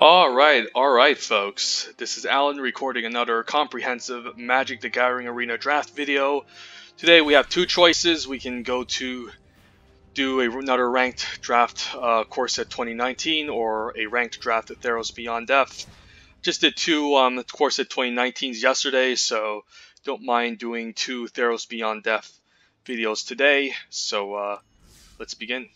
Alright, folks. This is Alan recording another comprehensive Magic the Gathering Arena draft video. Today we have two choices. We can go to do another ranked draft core set 2019 or a ranked draft at Theros Beyond Depth. Just did two core set 2019s yesterday, so don't mind doing two Theros Beyond Depth videos today. So let's begin.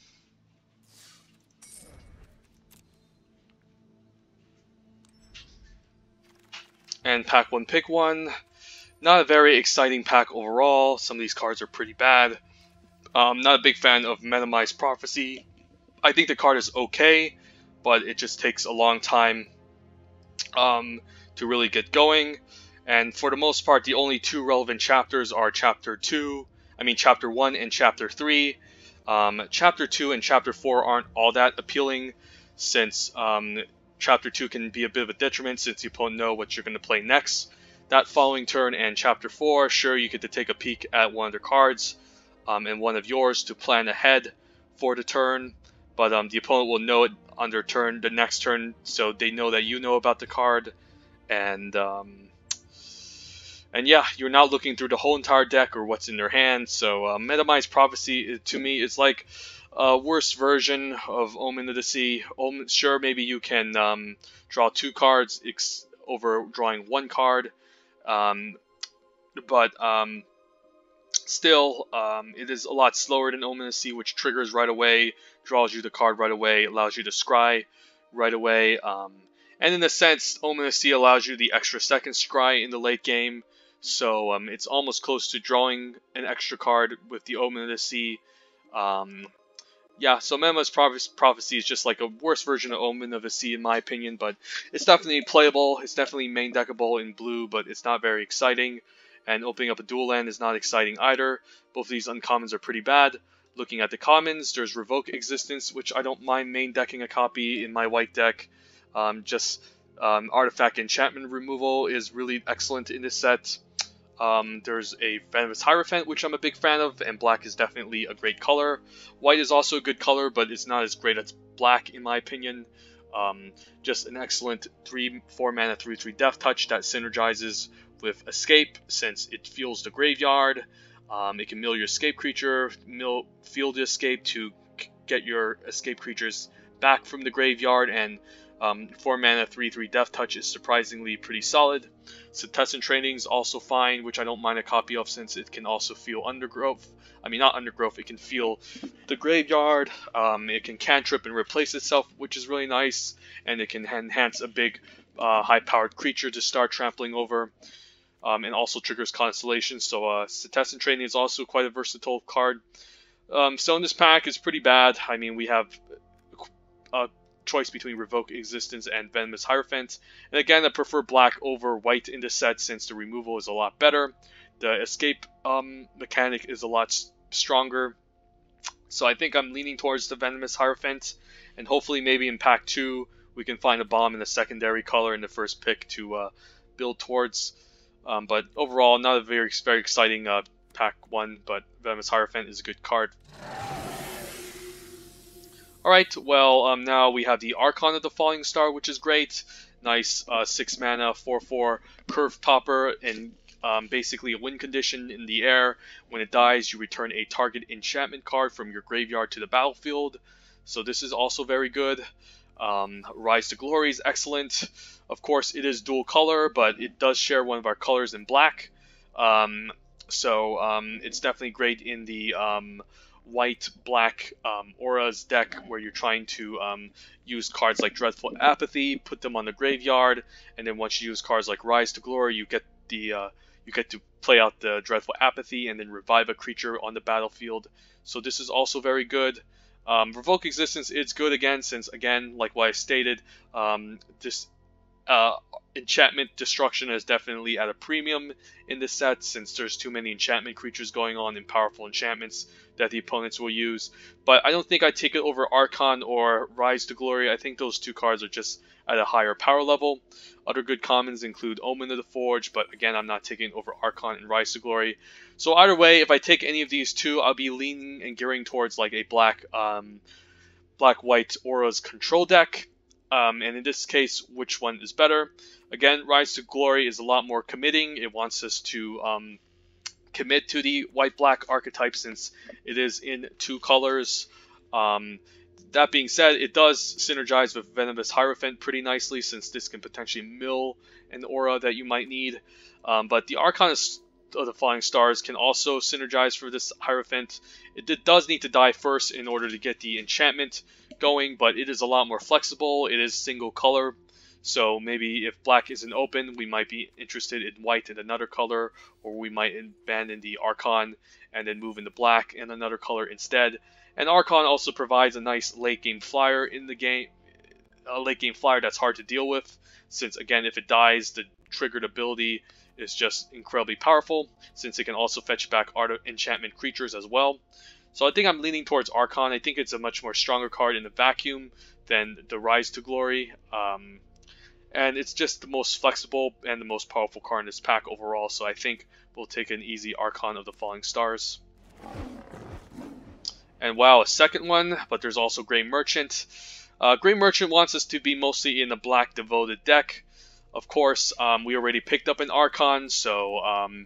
And pack one, pick one. Not a very exciting pack overall. Some of these cards are pretty bad. Not a big fan of Minimized Prophecy. I think the card is okay, but it just takes a long time to really get going. And for the most part, the only two relevant chapters are Chapter 1 and Chapter 3. Chapter 2 and Chapter 4 aren't all that appealing, since Chapter 2 can be a bit of a detriment since you don't know what you're going to play next that following turn, and Chapter 4, sure, you get to take a peek at one of their cards and one of yours to plan ahead for the turn, but the opponent will know it on their turn, the next turn, so they know that you know about the card, and yeah, you're not looking through the whole entire deck or what's in their hand. So Minimized Prophecy, to me, is like a worse version of Omen of the Sea. Sure, maybe you can draw two cards over drawing one card, but still, it is a lot slower than Omen of the Sea, which triggers right away, draws you the card right away, allows you to scry right away. And in a sense, Omen of the Sea allows you the extra second scry in the late game. So it's almost close to drawing an extra card with the Omen of the Sea. Yeah, so Minimized Prophecy is just like a worse version of Omen of the Sea in my opinion, but it's definitely playable. It's definitely main deckable in blue, but it's not very exciting. And opening up a dual land is not exciting either. Both of these uncommons are pretty bad. Looking at the commons, there's Revoke Existence, which I don't mind main decking a copy in my white deck. Artifact Enchantment removal is really excellent in this set. There's a Venomous Hierophant, which I'm a big fan of, and black is definitely a great color. White is also a good color, but it's not as great as black in my opinion. Just an excellent 4 mana 3/3 Death Touch that synergizes with Escape, since it fuels the graveyard. It can mill your escape creature, field the escape to get your escape creatures back from the graveyard, and 4 mana 3/3 Death Touch is surprisingly pretty solid. Synergistic Training is also fine, which I don't mind a copy of since it can also feel Undergrowth. I mean, not Undergrowth, it can feel the graveyard. It can cantrip and replace itself, which is really nice, and it can enhance a big high-powered creature to start trampling over. And also triggers Constellation, so Synergistic Training is also quite a versatile card. So in this pack, it's pretty bad. I mean, we have a choice between Revoke Existence and Venomous Hierophant. And again, I prefer black over white in this set since the removal is a lot better. The escape mechanic is a lot stronger. So I think I'm leaning towards the Venomous Hierophant. And hopefully maybe in pack 2 we can find a bomb in a secondary color in the first pick to build towards. But overall, not a very exciting pack 1, but Venomous Hierophant is a good card. Alright, well, now we have the Archon of the Falling Star, which is great. Nice 6 mana, 4/4 curve topper, and basically a win condition in the air. When it dies, you return a target enchantment card from your graveyard to the battlefield. So this is also very good. Rise to Glory is excellent. Of course, it is dual color, but it does share one of our colors in black. It's definitely great in the white-black auras deck where you're trying to use cards like Dreadful Apathy, put them on the graveyard, and then once you use cards like Rise to Glory, you get to play out the Dreadful Apathy and then revive a creature on the battlefield. So this is also very good. Revoke Existence is good again, since again, like what I stated, this enchantment destruction is definitely at a premium in this set, since there's too many enchantment creatures going on and powerful enchantments that the opponents will use. But I don't think I'd take it over Archon or Rise to Glory. I think those two cards are just at a higher power level. Other good commons include Omen of the Forge, but again, I'm not taking over Archon and Rise to Glory. So either way, if I take any of these two, I'll be leaning and gearing towards like a black-white auras control deck. And in this case, which one is better? Again, Rise to Glory is a lot more committing. It wants us to commit to the white-black archetype since it is in 2 colors. That being said, it does synergize with Venomous Hierophant pretty nicely since this can potentially mill an aura that you might need. But the Archon of the Flying Stars can also synergize for this Hierophant. It does need to die first in order to get the enchantment going, but it is a lot more flexible. It is single color. So maybe if black isn't open, we might be interested in white and another color, or we might abandon the Archon and then move into black and another color instead. And Archon also provides a nice late game flyer in the game, a late game flyer that's hard to deal with, since again, if it dies, the triggered ability is just incredibly powerful, since it can also fetch back enchantment creatures as well. So I think I'm leaning towards Archon. I think it's a much more stronger card in the vacuum than the Rise to Glory. And it's just the most flexible and the most powerful card in this pack overall, so I think we'll take an easy Archon of the Falling Stars. And wow, a second one, but there's also Grey Merchant. Grey Merchant wants us to be mostly in a black devoted deck. Of course, we already picked up an Archon, so I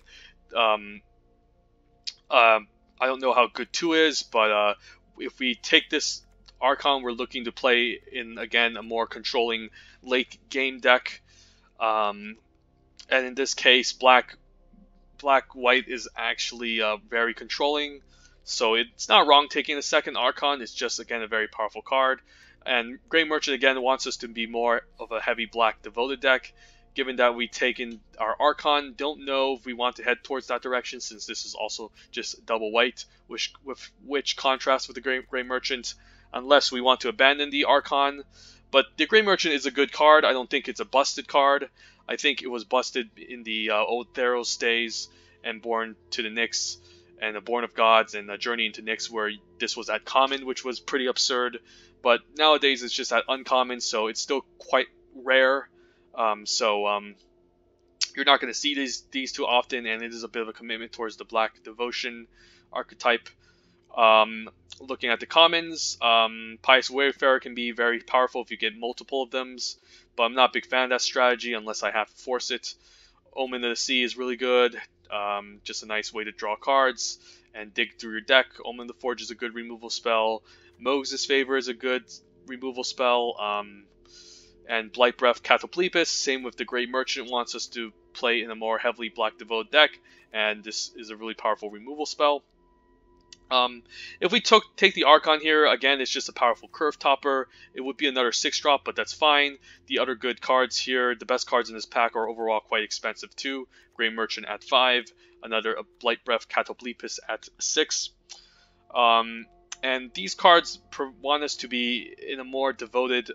don't know how good 2 is, but if we take this Archon, we're looking to play in, again, a more controlling late game deck. And in this case, black-white is actually very controlling. So it's not wrong taking the second Archon. It's just, again, a very powerful card. And Grey Merchant, again, wants us to be more of a heavy black devoted deck. Given that we taken our Archon, don't know if we want to head towards that direction, since this is also just double white, which contrasts with the Grey Merchant, unless we want to abandon the Archon. But the Grey Merchant is a good card. I don't think it's a busted card. I think it was busted in the old Theros days and Born to the Nyx and the Born of Gods and Journey into Nyx, where this was at common, which was pretty absurd. But nowadays it's just at uncommon, so it's still quite rare. You're not going to see these too often, and it is a bit of a commitment towards the Black Devotion archetype. Looking at the commons, Pious Wayfarer can be very powerful if you get multiple of them, but I'm not a big fan of that strategy unless I have to force it. Omen of the Sea is really good, just a nice way to draw cards and dig through your deck. Omen of the Forge is a good removal spell. Mogu's Favor is a good removal spell. And Blight Breath Cataplepus, same with the Great Merchant, wants us to play in a more heavily black devoted deck, and this is a really powerful removal spell. If we take the Archon here, again, it's just a powerful curve topper. It would be another 6-drop, but that's fine. The other good cards here, the best cards in this pack, are overall quite expensive too. Grey Merchant at 5, another Blight Breath Cataplepus at 6. And these cards want us to be in a more devoted,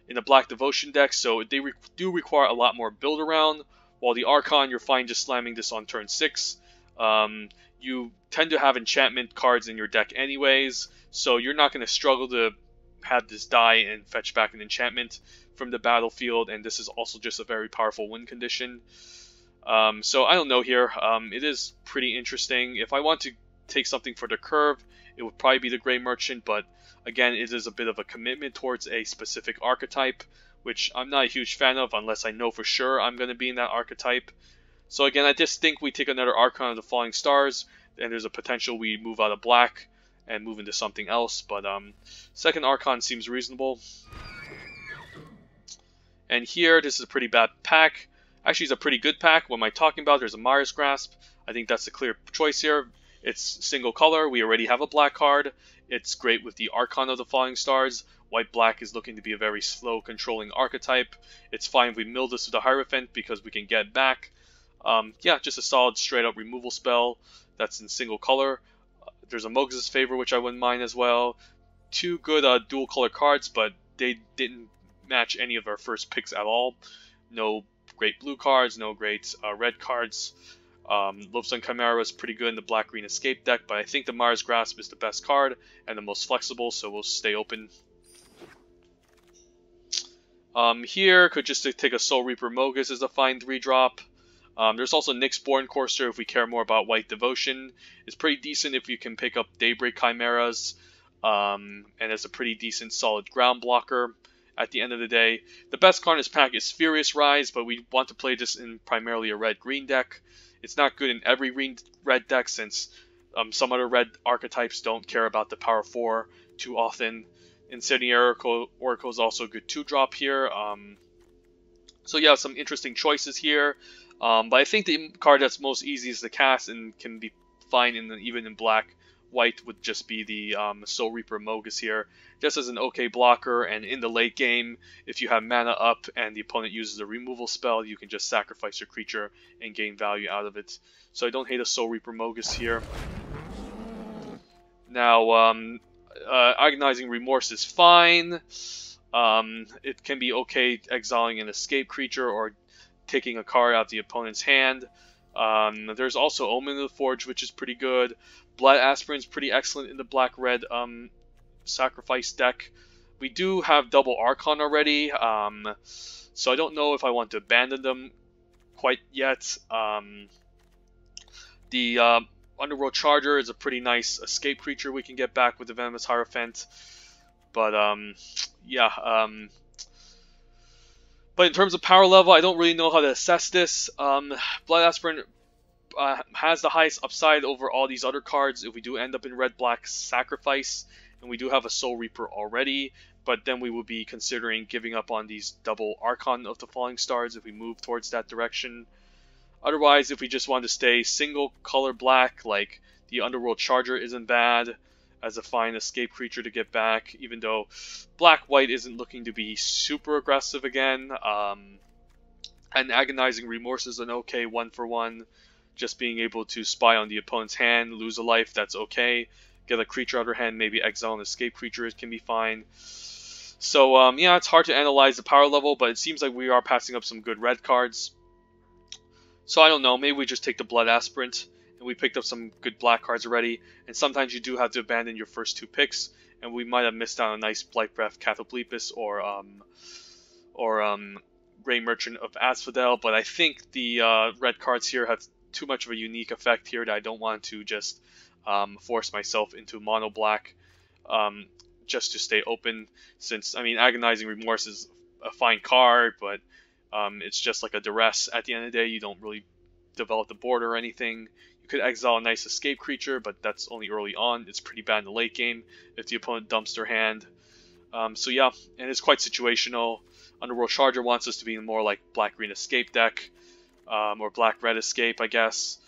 in a Black Devotion deck, so they do require a lot more build around, while the Archon, you're fine just slamming this on turn 6. You tend to have enchantment cards in your deck anyways, so you're not going to struggle to have this die and fetch back an enchantment from the battlefield, and this is also just a very powerful win condition. So I don't know here. It is pretty interesting. If I want to take something for the curve, it would probably be the Grey Merchant, but again, it is a bit of a commitment towards a specific archetype, which I'm not a huge fan of unless I know for sure I'm going to be in that archetype. So again, I just think we take another Archon of the Falling Stars, and there's a potential we move out of black and move into something else, but second Archon seems reasonable. And here, this is a pretty bad pack. Actually, it's a pretty good pack. What am I talking about? There's a Maya's Grasp. I think that's the clear choice here. It's single color. We already have a black card. It's great with the Archon of the Falling Stars. White-black is looking to be a very slow controlling archetype. It's fine if we mill this with a Hierophant because we can get back. Yeah, just a solid straight-up removal spell that's in single color. There's a Mogu's Favor, which I wouldn't mind as well. 2 good dual-color cards, but they didn't match any of our first picks at all. No great blue cards, no great red cards. Loathsome Chimera is pretty good in the black-green escape deck, but I think the Maya's Grasp is the best card and the most flexible, so we'll stay open. Here, could just take a Soul Reaper Mogus as a fine 3-drop. There's also Nyxborn Courser if we care more about White Devotion. It's pretty decent if you can pick up Daybreak Chimeras, and it's a pretty decent solid ground blocker. at the end of the day. The best card in this pack is Furious Rise, but we want to play this in primarily a red-green deck. It's not good in every red deck since some other red archetypes don't care about the power 4 too often. Incendiary Oracle is also a good 2-drop here. So yeah, some interesting choices here. But I think the card that's most easiest to cast and can be fine even in black-white would just be the Soul Reaper Mogus here. Just as an okay blocker, and in the late game, if you have mana up and the opponent uses a removal spell, you can just sacrifice your creature and gain value out of it. So I don't hate a Soul Reaper Mogus here. Now, Agonizing Remorse is fine. It can be okay exiling an escape creature or taking a card out of the opponent's hand. There's also Omen of the Forge, which is pretty good. Blood Aspirin's pretty excellent in the black-red sacrifice deck. We do have double Archon already, so I don't know if I want to abandon them quite yet. The Underworld Charger is a pretty nice escape creature we can get back with the Venomous Hierophant. But, yeah. But in terms of power level, I don't really know how to assess this. Blood Aspirant has the highest upside over all these other cards if we do end up in red-black sacrifice. And we do have a Soul Reaper already. But then we will be considering giving up on these double Archon of the Falling Stars if we move towards that direction. Otherwise, if we just want to stay single color black, like the Underworld Charger isn't bad as a fine escape creature to get back, even though black-white isn't looking to be super aggressive again. And Agonizing Remorse is an okay 1-for-1. Just being able to spy on the opponent's hand, lose a life, that's okay. Get a creature out of their hand, maybe exile an escape creature, it can be fine. So, yeah, it's hard to analyze the power level, but it seems like we are passing up some good red cards. So I don't know, maybe we just take the Blood Aspirant, and we picked up some good black cards already, and sometimes you do have to abandon your first 2 picks, and we might have missed out on a nice Blight Breath Catoblepus or Grey Merchant of Asphodel, but I think the red cards here have too much of a unique effect here that I don't want to just force myself into mono black just to stay open, since, I mean, Agonizing Remorse is a fine card, but it's just like a duress at the end of the day. You don't really develop the board or anything. You could exile a nice escape creature, but that's only early on. It's pretty bad in the late game if the opponent dumps their hand. So yeah, and it's quite situational. Underworld Charger wants us to be in more like black-green escape deck, or black-red escape, I guess.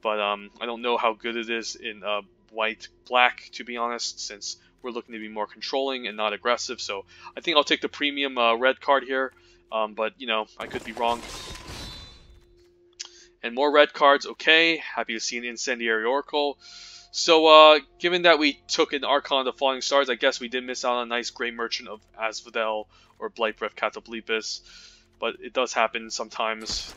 But I don't know how good it is in white-black, to be honest, since we're looking to be more controlling and not aggressive. So I think I'll take the premium red card here. But, you know, I could be wrong. And more red cards, okay. Happy to see an Incendiary Oracle. So, given that we took an Archon of the Falling Stars, I guess we did miss out on a nice Grey Merchant of Asphodel or Blight Breath Catoblepus. But it does happen sometimes.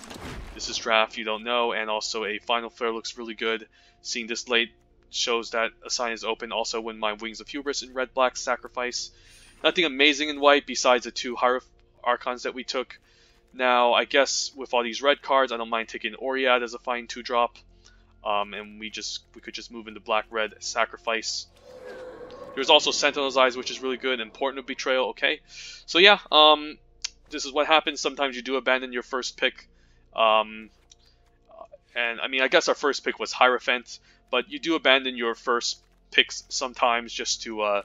This is draft, you don't know. And also a Final Flare looks really good. Seeing this late shows that a sign is open. Also, wouldn't mind Wings of Hubris in red-black sacrifice. Nothing amazing in white besides the 2 Archons that we took. Now, I guess with all these red cards, I don't mind taking Oriad as a fine 2-drop. And we could just move into black-red sacrifice. There's also Sentinel's Eyes, which is really good, and Portent of Betrayal, okay. So yeah, this is what happens. Sometimes you do abandon your first pick. And I mean, I guess our first pick was Hierophant, but you do abandon your first picks sometimes just to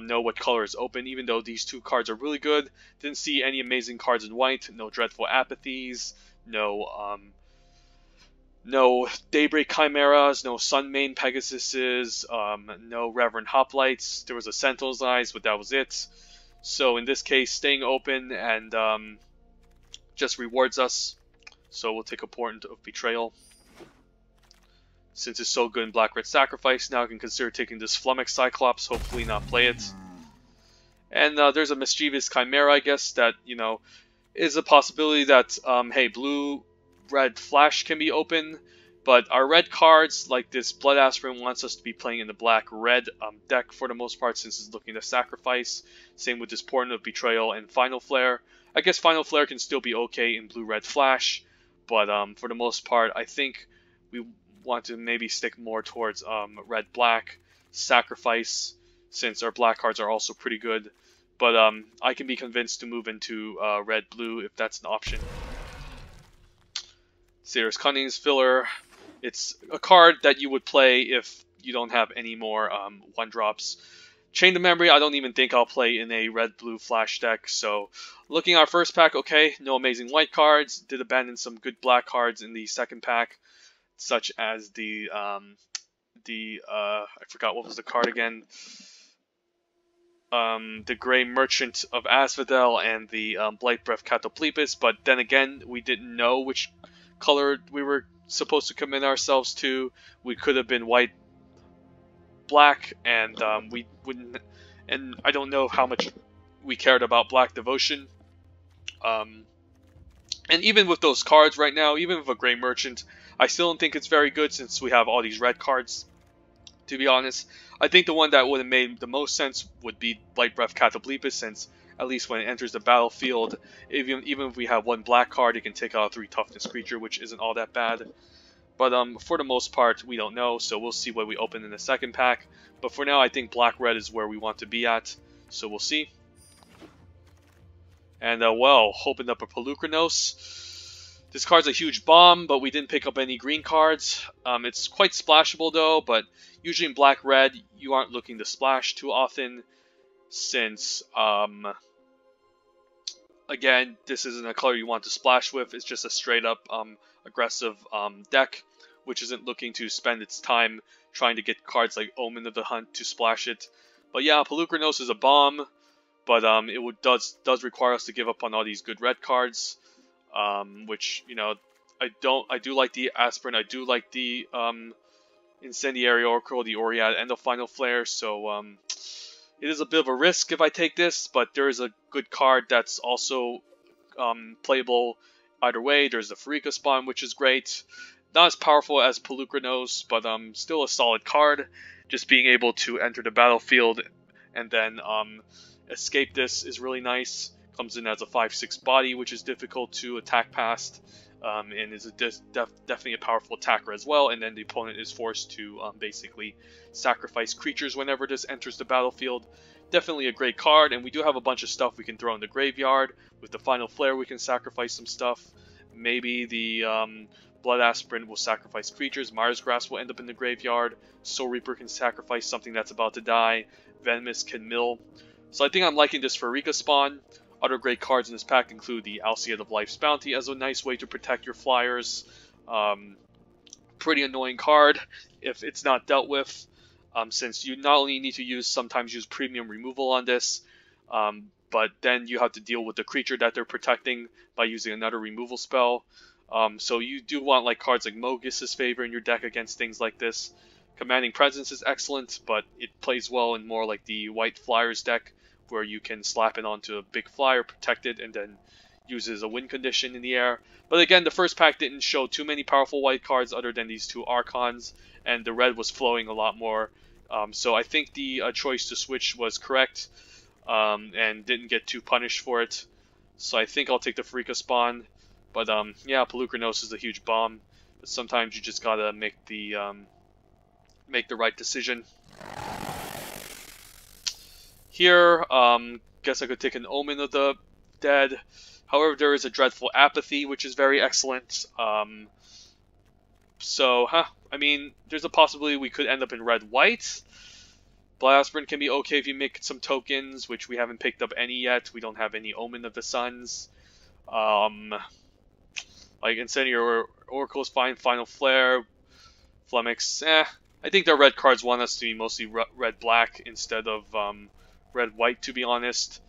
know what color is open, even though these 2 cards are really good. Didn't see any amazing cards in white. No Dreadful Apathies, no Daybreak Chimeras, no Sunmane Pegasuses, no Reverend Hoplites. There was a Sentinel's Eyes, but that was it. So in this case, staying open and just rewards us. So we'll take a Portent of Betrayal. Since it's so good in Black-Red Sacrifice, now I can consider taking this Flummox Cyclops, hopefully not play it. And there's a Mischievous Chimera, I guess, that, you know, is a possibility that, hey, blue-red Flash can be open, but our red cards, like this Blood Aspirant, wants us to be playing in the black-red deck for the most part, since it's looking to sacrifice. Same with this Portent of Betrayal and Final Flare. I guess Final Flare can still be okay in blue-red Flash, but for the most part, I think we want to maybe stick more towards red-black sacrifice, since our black cards are also pretty good. but I can be convinced to move into red-blue if that's an option. Theros Cunning's filler. It's a card that you would play if you don't have any more 1-drops. Chain to Memory, I don't even think I'll play in a red-blue flash deck. So, looking at our first pack, okay, no amazing white cards. Did abandon some good black cards in the second pack, such as I forgot what was the card again. The Grey Merchant of Asphodel and the Blight Breath Cataplepis. But then again, we didn't know which color we were supposed to commit ourselves to. We could have been white, black, and we wouldn't. And I don't know how much we cared about Black Devotion. And even with those cards right now, even with a Grey Merchant, I still don't think it's very good since we have all these red cards. To be honest, I think the one that would have made the most sense would be Blight Breath Cataplepis, since at least when it enters the battlefield, even if we have one black card, it can take out a 3 toughness creature, which isn't all that bad. But for the most part, we don't know, so we'll see what we open in the second pack. But for now, I think black-red is where we want to be at, so we'll see. And, well, opened up a Polukranos. This card's a huge bomb, but we didn't pick up any green cards. It's quite splashable, though, but usually in black-red, you aren't looking to splash too often, since, again, this isn't a color you want to splash with. It's just a straight-up aggressive deck, which isn't looking to spend its time trying to get cards like Omen of the Hunt to splash it. But yeah, Polukranos is a bomb, but it does require us to give up on all these good red cards, which, you know, I do like the Aspirin, I do like the Incendiary Oracle, the Oriad, and the Final Flare, so it is a bit of a risk if I take this, but there is a good card that's also playable either way. There's the Pharika spawn, which is great. Not as powerful as Polukranos, but still a solid card. Just being able to enter the battlefield and then escape this is really nice. Comes in as a 5/6 body, which is difficult to attack past, and is definitely a powerful attacker as well. And then the opponent is forced to basically sacrifice creatures whenever this enters the battlefield. Definitely a great card, and we do have a bunch of stuff we can throw in the graveyard. With the Final Flare, we can sacrifice some stuff. Maybe the Blood Aspirant will sacrifice creatures. Myra's Grasp will end up in the graveyard. Soul Reaper can sacrifice something that's about to die. Venomous can mill. So I think I'm liking this Pharika spawn. Other great cards in this pack include the Alseid of Life's Bounty as a nice way to protect your flyers. Pretty annoying card if it's not dealt with, since you not only need to sometimes use premium removal on this, but then you have to deal with the creature that they're protecting by using another removal spell. So you do want like cards like Mogis' Favor in your deck against things like this. Commanding Presence is excellent, but it plays well in more like the White Flyers deck, where you can slap it onto a big flyer, protect it, and then uses a win condition in the air. But again, the first pack didn't show too many powerful white cards other than these 2 Archons, and the red was flowing a lot more. So I think the choice to switch was correct, and didn't get too punished for it. So I think I'll take the Pharika spawn. But yeah, Polukranos is a huge bomb. But sometimes you just gotta make the right decision. Here, guess I could take an Omen of the Dead. However, there is a Dreadful Apathy, which is very excellent. I mean, there's a possibility we could end up in red-white. Blood Aspirant can be okay if you make some tokens, which we haven't picked up any yet. We don't have any Omen of the Suns. Like Incendiary Oracle is fine. Final Flare, Flummox, I think the red cards want us to be mostly red-black instead of red-white, to be honest.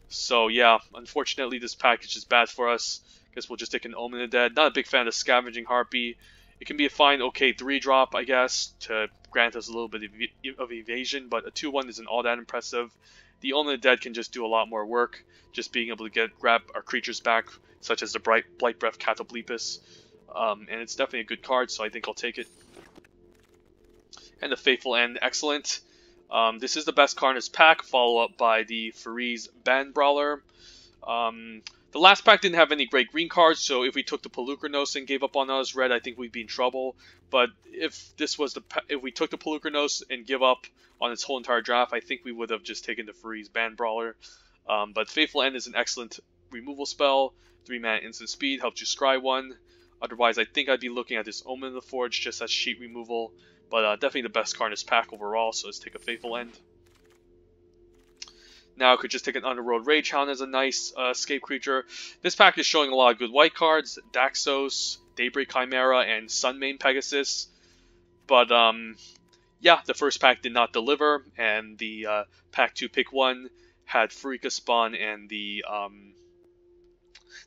So yeah, unfortunately this package is bad for us. Guess we'll just take an Omen of the Dead. Not a big fan of Scavenging Harpy. It can be a fine, okay 3-drop, I guess, to grant us a little bit of evasion, but a 2/1 isn't all that impressive. The Omen of the Dead can just do a lot more work, just being able to grab our creatures back, such as the Blight Breath Cataplepis. And it's definitely a good card, so I think I'll take it. And the Faithful End, excellent. This is the best card in this pack, followed up by the Faree's Band Brawler. The last pack didn't have any great green cards, so if we took the Polukranos and gave up on us red, I think we'd be in trouble. But if we took the Polukranos and give up on its whole entire draft, I think we would have just taken the Faree's Band Brawler. But Faithful End is an excellent removal spell. 3-mana instant speed, helps you scry 1. Otherwise, I think I'd be looking at this Omen of the Forge just as sheet removal. But definitely the best card in this pack overall, so let's take a Faithful End. Now I could just take an Underworld Ragehound as a nice escape creature. This pack is showing a lot of good white cards. Daxos, Daybreak Chimera, and Sunmane Pegasus. But yeah, the first pack did not deliver, and the pack 2 pick 1 had Pharika Spawn and the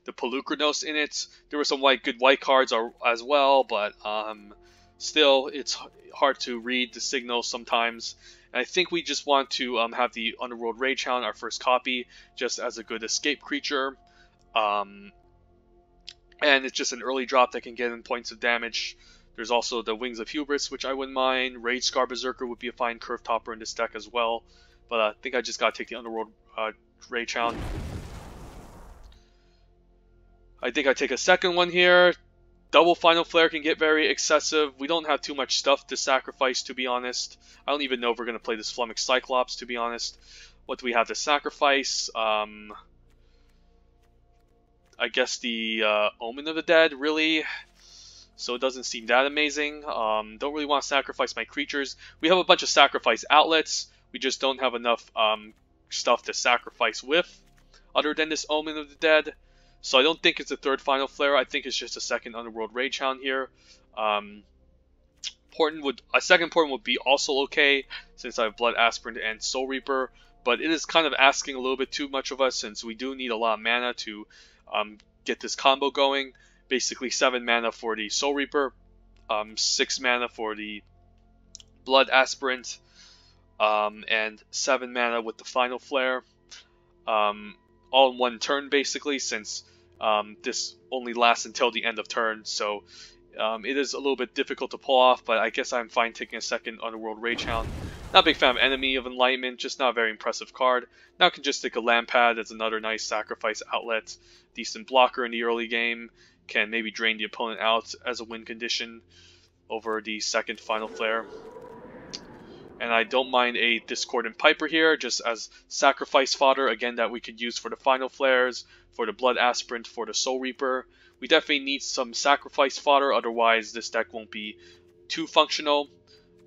Polukranos in it. There were some good white cards as well, but still, it's hard to read the signals sometimes. And I think we just want to have the Underworld Ragehound, our first copy, just as a good escape creature. And it's just an early drop that can get in points of damage. There's also the Wings of Hubris, which I wouldn't mind. Rage Scar Berserker would be a fine curve topper in this deck as well. But I think I just gotta take the Underworld Ragehound. I think I take a second one here. Double Final Flare can get very excessive. We don't have too much stuff to sacrifice, to be honest. I don't even know if we're going to play this Flummox Cyclops, to be honest. What do we have to sacrifice? I guess the Omen of the Dead, really. So it doesn't seem that amazing. Don't really want to sacrifice my creatures. We have a bunch of sacrifice outlets. We just don't have enough stuff to sacrifice with, other than this Omen of the Dead. So I don't think it's a third Final Flare. I think it's just a second Underworld Ragehound here. A second Portent would be also okay, since I have Blood Aspirant and Soul Reaper. But it is kind of asking a little bit too much of us, since we do need a lot of mana to get this combo going. Basically 7 mana for the Soul Reaper, 6 mana for the Blood Aspirant, and 7 mana with the Final Flare. All in one turn, basically, since this only lasts until the end of turn, so it is a little bit difficult to pull off, but I guess I'm fine taking a second Underworld Ragehound. Not a big fan of Enemy of Enlightenment, just not a very impressive card. Now I can just take a Lampad as another nice sacrifice outlet. Decent blocker in the early game, can maybe drain the opponent out as a win condition over the second Final Flare. And I don't mind a Discordant Piper here, just as sacrifice fodder, again, that we could use for the Final Flares, for the Blood Aspirant, for the Soul Reaper. We definitely need some sacrifice fodder, otherwise this deck won't be too functional.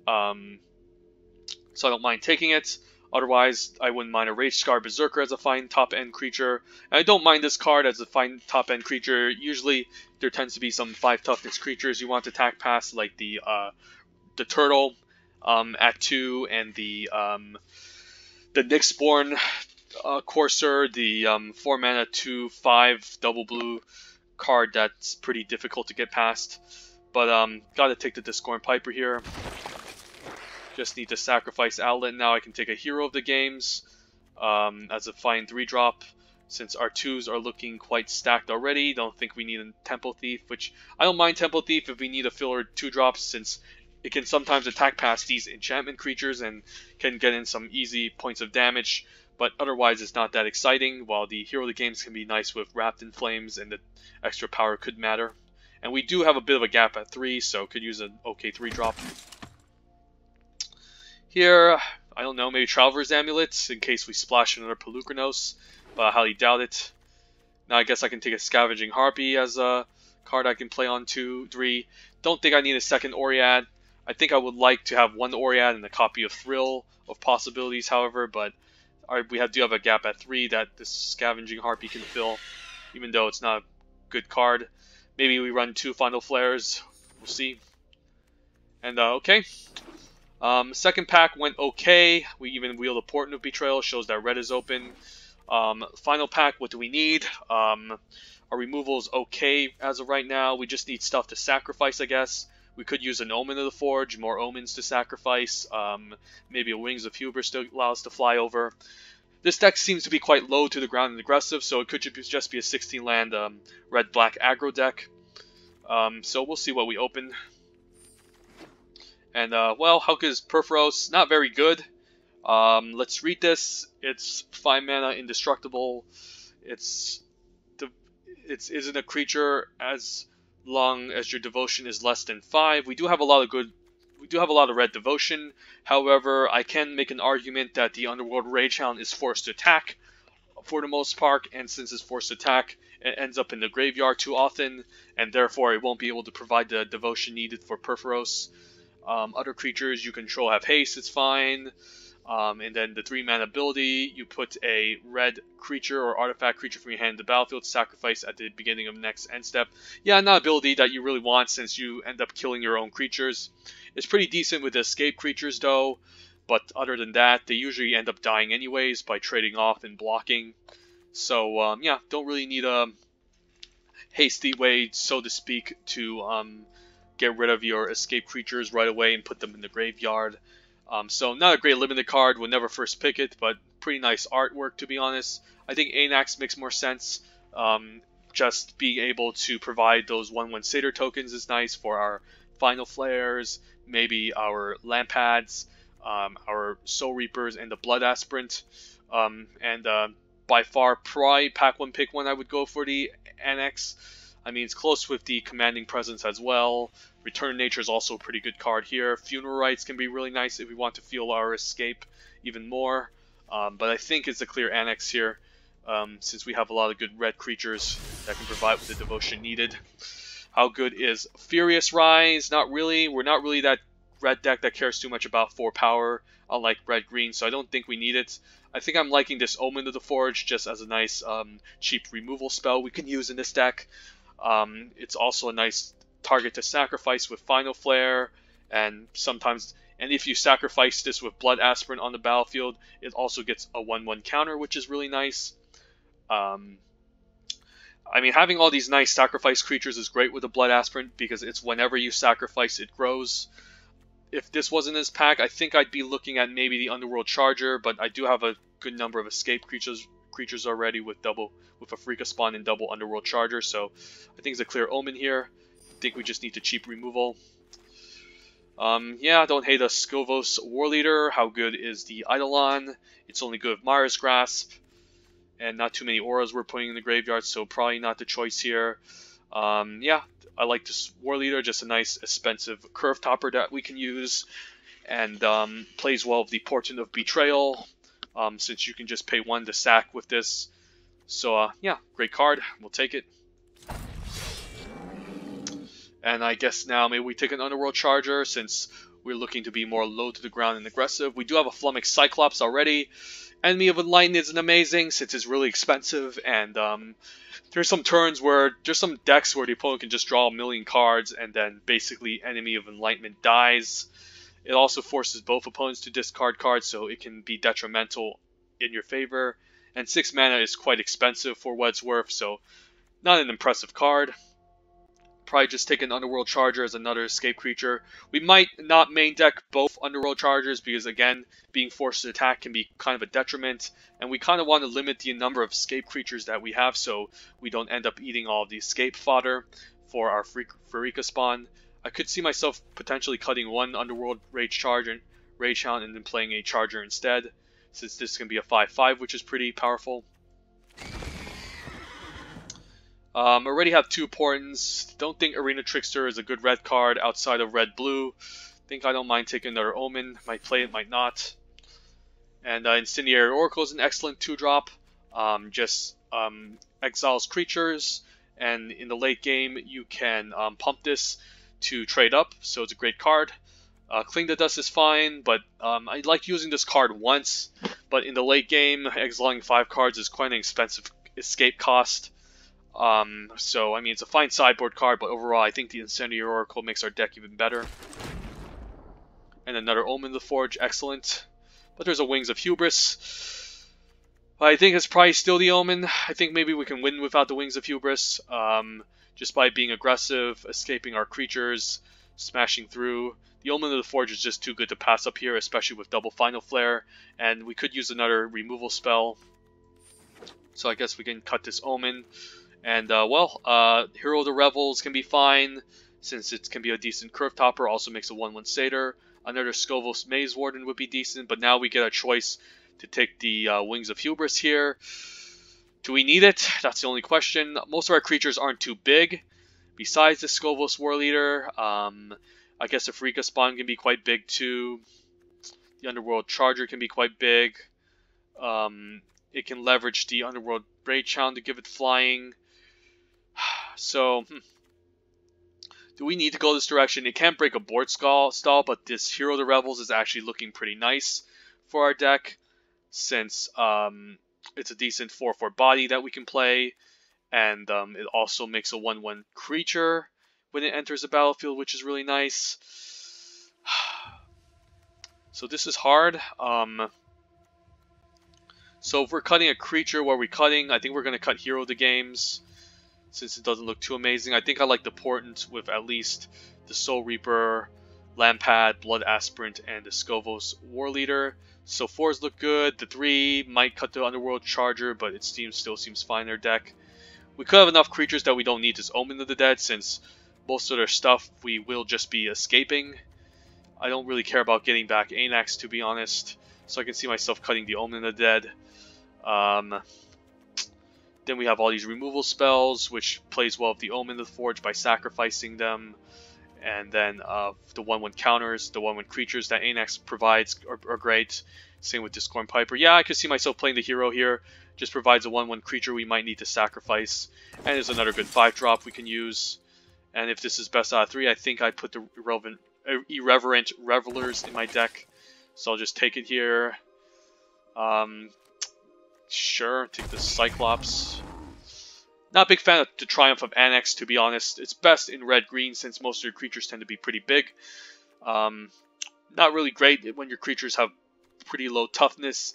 So I don't mind taking it. Otherwise, I wouldn't mind a Rage Scar Berserker as a fine top-end creature. And I don't mind this card as a fine top-end creature. Usually, there tends to be some 5 toughness creatures you want to attack past, like the Turtle at 2, and the Nyxborn Courser, the 4 mana 2/5 double blue card that's pretty difficult to get past. But gotta take the Discordant Piper here. Just need to sacrifice Outlet. Now I can take a Hero of the Games as a fine 3-drop. Since our 2s are looking quite stacked already, don't think we need a Temple Thief, which I don't mind Temple Thief if we need a filler 2-drops, since it can sometimes attack past these enchantment creatures and can get in some easy points of damage, but otherwise it's not that exciting, while the Hero of the Games can be nice with Wrapped in Flames and the extra power could matter. And we do have a bit of a gap at 3, so could use an okay 3-drop. Here, I don't know, maybe Traveler's Amulet in case we splash another Polukranos, but I highly doubt it. Now I guess I can take a Scavenging Harpy as a card I can play on 2, 3. Don't think I need a second Oread. I think I would like to have 1 Oread and a copy of Thrill of Possibilities, however, but we do have a gap at 3 that this Scavenging Harpy can fill, even though it's not a good card. Maybe we run 2 Final Flares, we'll see. And okay. Second pack went okay. We even wheeled a Portent of Betrayal, shows that red is open. Final pack, what do we need? Our removal is okay as of right now. We just need stuff to sacrifice, I guess. We could use an Omen of the Forge, more Omens to sacrifice. Maybe a Wings of Hubris to allow us to fly over. This deck seems to be quite low to the ground and aggressive, so it could just be a 16-land red-black aggro deck. So we'll see what we open. And, well, how good is Perforos? Not very good. Let's read this. It's 5 mana indestructible. It isn't a creature as long as your devotion is less than 5. We do have a lot of red devotion. However, I can make an argument that the Underworld Ragehound is forced to attack for the most part, and since it's forced attack, it ends up in the graveyard too often, and therefore it won't be able to provide the devotion needed for Perforos. Other creatures you control have haste, it's fine. And then the 3-mana ability, you put a red creature or artifact creature from your hand in the battlefield, sacrifice at the beginning of next end step. Yeah, not an ability that you really want since you end up killing your own creatures. It's pretty decent with the escape creatures though, but other than that, they usually end up dying anyways by trading off and blocking. So yeah, don't really need a hasty way, so to speak, to get rid of your escape creatures right away and put them in the graveyard. So not a great limited card, would never first pick it, but pretty nice artwork to be honest. I think Anax makes more sense. Just being able to provide those 1/1 Satyr tokens is nice for our Final Flares, maybe our Lampads, our Soul Reapers, and the Blood Aspirant. By far, probably pack 1, pick 1, I would go for the Annex. I mean, it's close with the Commanding Presence as well. Return Nature is also a pretty good card here. Funeral Rites can be really nice if we want to fuel our escape even more. But I think it's a clear Annex here, since we have a lot of good red creatures that can provide with the devotion needed. How good is Furious Rise? Not really. We're not really that red deck that cares too much about 4 power, unlike red-green, so I don't think we need it. I think I'm liking this Omen of the Forge just as a nice cheap removal spell we can use in this deck. It's also a nice target to sacrifice with Final Flare, and sometimes, and if you sacrifice this with Blood Aspirant on the battlefield, it also gets a 1/1 counter, which is really nice. I mean, having all these nice sacrifice creatures is great with the Blood Aspirant because it's whenever you sacrifice, it grows. If this wasn't this pack, I think I'd be looking at maybe the Underworld Charger, but I do have a good number of escape creatures already with a Pharika spawn and double Underworld Charger, so I think it's a clear Omen here. I think we just need to cheap removal. Yeah, I don't hate a Skovos War Leader. How good is the Eidolon? It's only good with Myra's Grasp, and not too many auras we're putting in the graveyard, so probably not the choice here. Yeah, I like this War Leader, just a nice expensive curve topper that we can use, and plays well with the Portent of Betrayal, since you can just pay 1 to sack with this. So yeah, great card, we'll take it. And I guess now maybe we take an Underworld Charger since we're looking to be more low to the ground and aggressive. We do have a Flummox Cyclops already. Enemy of Enlightenment isn't amazing since it's really expensive, and there's some turns where there's some decks where the opponent can just draw a million cards and then basically Enemy of Enlightenment dies. It also forces both opponents to discard cards, so it can be detrimental in your favor. And 6 mana is quite expensive for what it's worth, so not an impressive card. Probably just take an Underworld Charger as another escape creature. We might not main deck both Underworld Chargers because, again, being forced to attack can be kind of a detriment. And we kind of want to limit the number of escape creatures that we have so we don't end up eating all of the escape fodder for our Pharika spawn. I could see myself potentially cutting 1 Underworld Rage Hound and then playing a Charger instead, since this can be a 5/5, which is pretty powerful. Already have 2 Portents. Don't think Arena Trickster is a good red card outside of red-blue. Think I don't mind taking another Omen. Might play it, might not. And Incendiary Oracle is an excellent 2-drop. Just exiles creatures, and in the late game you can pump this to trade up, so it's a great card. Cling the Dust is fine, but I like using this card once, but in the late game, exiling 5 cards is quite an expensive escape cost. So, I mean, it's a fine sideboard card, but overall, I think the Incendiary Oracle makes our deck even better. And another Omen of the Forge, excellent. But there's a Wings of Hubris. I think it's probably still the Omen. I think maybe we can win without the Wings of Hubris, just by being aggressive, escaping our creatures, smashing through. The Omen of the Forge is just too good to pass up here, especially with double Final Flare, and we could use another removal spell. So I guess we can cut this Omen. And, Hero of the Revels can be fine, since it can be a decent curve topper, also makes a 1/1 Satyr. Another Skovos Maze Warden would be decent, but now we get a choice to take the Wings of Hubris here. Do we need it? That's the only question. Most of our creatures aren't too big. Besides the Skovos War Leader, I guess the Pharika spawn can be quite big too. The Underworld Charger can be quite big. it can leverage the Underworld Rage Hound to give it flying. So, do we need to go this direction? It can't break a board stall, but this Hero of the Rebels is actually looking pretty nice for our deck, since it's a decent 4/4 body that we can play, and it also makes a 1/1 creature when it enters the battlefield, which is really nice. So this is hard. So if we're cutting a creature, what are we cutting? I think we're going to cut Hero of the Games, since it doesn't look too amazing. I think I like the Portent with at least the Soul Reaper, Lampad, Blood Aspirant, and the Scovos War Leader. So 4s look good. The 3 might cut the Underworld Charger, but it still seems fine in their deck. We could have enough creatures that we don't need this Omen of the Dead, since most of their stuff we will just be escaping. I don't really care about getting back Anax, to be honest, so I can see myself cutting the Omen of the Dead. Then we have all these removal spells, which plays well with the Omen of the Forge by sacrificing them. And then the 1/1 counters, the 1/1 creatures that Anax provides are great. Same with Discorn Piper. Yeah, I could see myself playing the hero here. Just provides a 1/1 creature we might need to sacrifice. And there's another good 5-drop we can use. And if this is best out of 3, I think I'd put the Irreverent Revelers in my deck. So I'll just take it here. Sure, take the Cyclops. Not a big fan of the Triumph of Annex, to be honest. It's best in red-green since most of your creatures tend to be pretty big. Not really great when your creatures have pretty low toughness,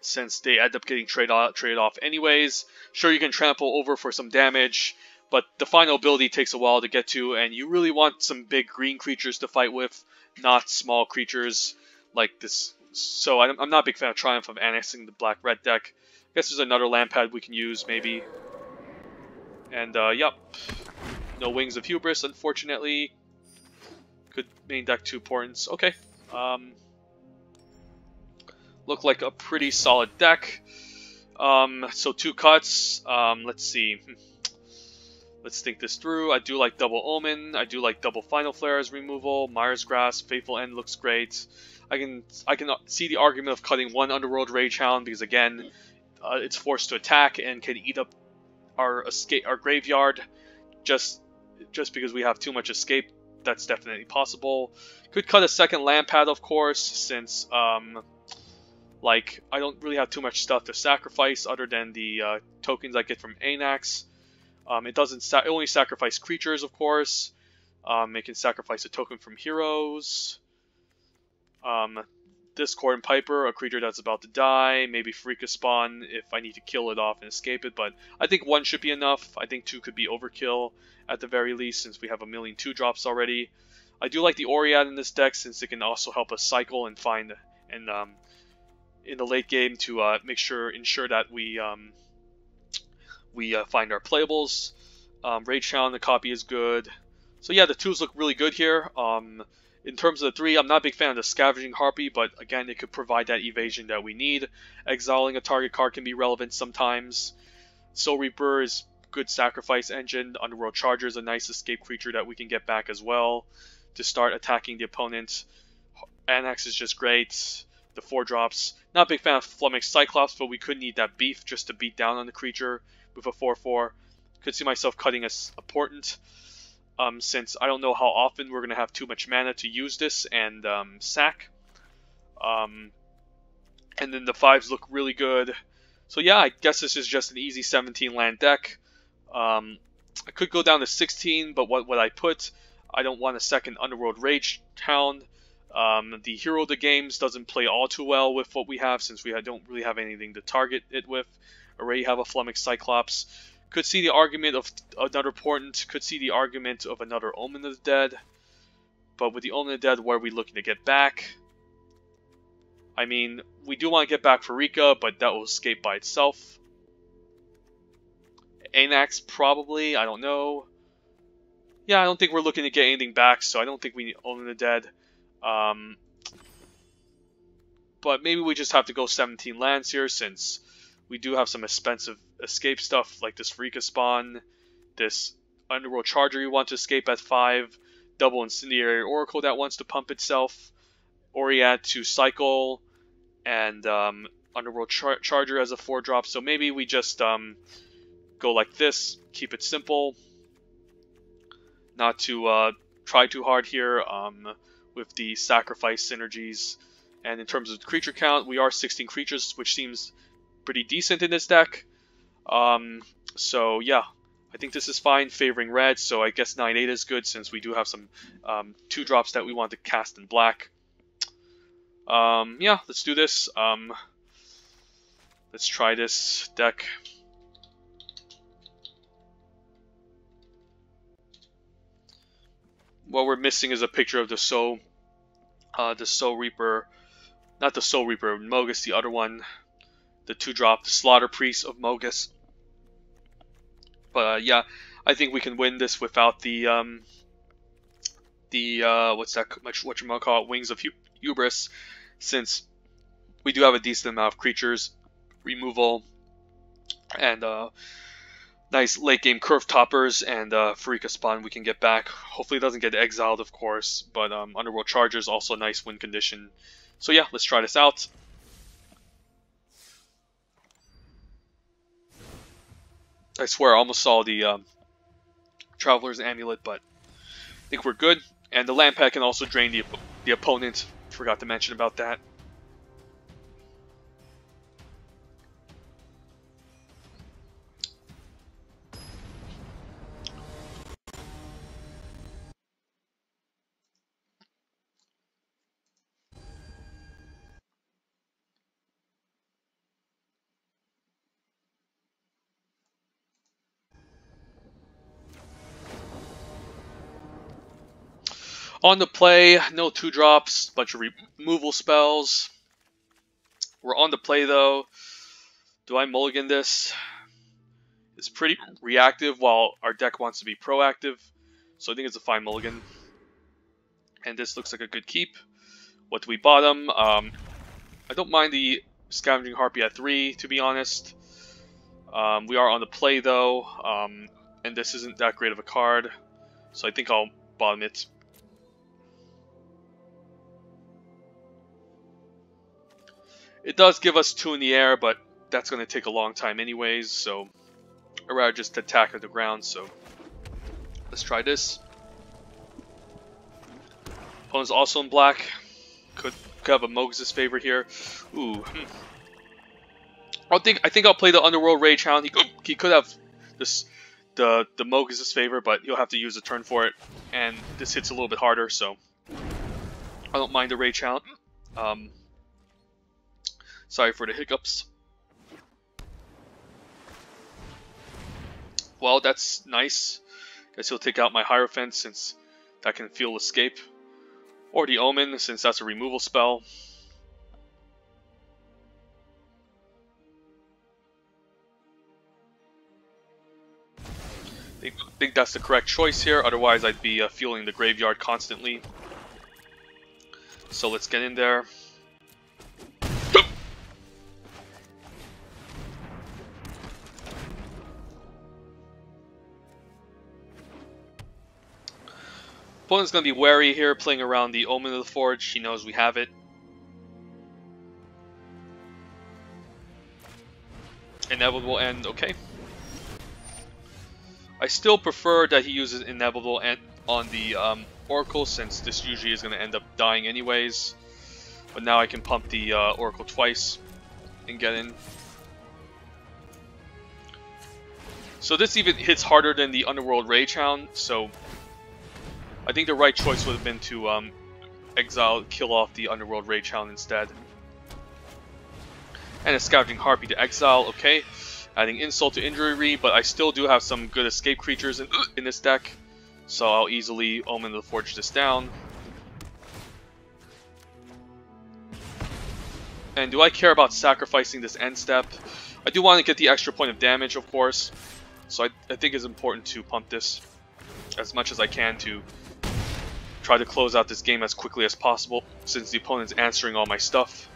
since they end up getting traded off anyways. Sure, you can trample over for some damage, but the final ability takes a while to get to, and you really want some big green creatures to fight with, not small creatures like this. So I'm not a big fan of Triumph of annexing the black-red deck. I guess there's another Lampad we can use, maybe. And, yep. No Wings of Hubris, unfortunately. Could main deck 2 Portents. Okay. Look like a pretty solid deck. So 2 cuts. Let's see. Let's think this through. I do like double Omen. I do like double Final Flare as removal. Mire's Grasp, Faithful End looks great. I can see the argument of cutting 1 Underworld Rage Hound because again, it's forced to attack and can eat up our graveyard just because we have too much escape. That's definitely possible. Could cut a second Lampad, of course, since like I don't really have too much stuff to sacrifice other than the tokens I get from Anax. It only sacrifices creatures, of course. It can sacrifice a token from heroes. Discord Piper, a creature that's about to die. Maybe Pharika spawn if I need to kill it off and escape it. But I think 1 should be enough. I think 2 could be overkill at the very least, since we have a million 2-drops already. I do like the Oread in this deck, since it can also help us cycle and find and in the late game to ensure that we find our playables. Rage Hound, the copy is good. So yeah, the 2s look really good here. In terms of the 3, I'm not a big fan of the Scavenging Harpy, but again, it could provide that evasion that we need. Exiling a target card can be relevant sometimes. Soul Reaper is good sacrifice engine. Underworld Charger is a nice escape creature that we can get back as well to start attacking the opponent. Anax is just great. The 4-drops. Not a big fan of Flummox Cyclops, but we could need that beef just to beat down on the creature with a 4/4. Could see myself cutting a Portent. Since I don't know how often we're going to have too much mana to use this and sack. And then the 5s look really good. So yeah, I guess this is just an easy 17 land deck. I could go down to 16, but what would I put? I don't want a second Underworld Rage Hound. The Hero of the Games doesn't play all too well with what we have, since we don't really have anything to target it with. Already have a Flummox Cyclops. Could see the argument of another Portent, could see the argument of another Omen of the Dead. But with the Omen of the Dead, what are we looking to get back? I mean, we do want to get back Pharika, but that will escape by itself. Anax, probably, I don't know. Yeah, I don't think we're looking to get anything back, so I don't think we need Omen of the Dead. But maybe we just have to go 17 lands here, since we do have some expensive escape stuff like this Pharika spawn, this Underworld Charger you want to escape at 5, double Incendiary Oracle that wants to pump itself, Oread to cycle, and Underworld Charger as a 4-drop. So maybe we just go like this, keep it simple, not to try too hard here with the sacrifice synergies. And in terms of creature count, we are 16 creatures, which seems pretty decent in this deck. So yeah, I think this is fine, favoring red, so I guess 9/8 is good since we do have some 2-drops that we want to cast in black. Yeah, let's do this. Let's try this deck. What we're missing is a picture of the Soul Reaper, not the Soul Reaper, Mogus, the other one, the 2-drop, the Slaughter Priest of Mogus. But yeah, I think we can win this without the what's that? Whatchamacallit, Wings of Hubris, since we do have a decent amount of creatures, removal, and nice late game curve toppers and Pharika spawn we can get back. Hopefully it doesn't get exiled, of course, but Underworld Charger is also a nice win condition. So yeah, let's try this out. I swear I almost saw the Traveler's Amulet, but I think we're good. And the land pack can also drain the opponent. Forgot to mention about that. On the play, no 2-drops, bunch of removal spells. We're on the play though. Do I mulligan this? It's pretty reactive while our deck wants to be proactive. So I think it's a fine mulligan. And this looks like a good keep. What do we bottom? I don't mind the Scavenging Harpy at 3, to be honest. We are on the play though. And this isn't that great of a card. So I think I'll bottom it. It does give us 2 in the air, but that's going to take a long time anyways, so I'd rather just attack at the ground, so let's try this. Opponent's also in black. Could have a Mogus' favor here. Ooh. I think I'll play the Underworld Rage Hound. He could have this the Mogus' favor, but he'll have to use a turn for it, and this hits a little bit harder, so I don't mind the Rage Hound. Sorry for the hiccups. Well, that's nice. Guess he'll take out my Hierophant since that can feel escape. Or the Omen since that's a removal spell. I think that's the correct choice here, otherwise I'd be fueling the graveyard constantly. So let's get in there. Opponent's going to be wary here, playing around the Omen of the Forge. He knows we have it. Inevitable End, okay. I still prefer that he uses Inevitable End on the Oracle, since this usually is going to end up dying anyways. But now I can pump the Oracle twice and get in. So this even hits harder than the Underworld Rage Hound, so I think the right choice would have been to kill off the Underworld Rage Hound instead. And a Scavenging Harpy to exile, okay. Adding insult to injury, but I still do have some good escape creatures in this deck. So I'll easily Omen of the Forge this down. And do I care about sacrificing this end step? I do want to get the extra point of damage, of course. So I think it's important to pump this as much as I can to try to close out this game as quickly as possible, since the opponent's answering all my stuff.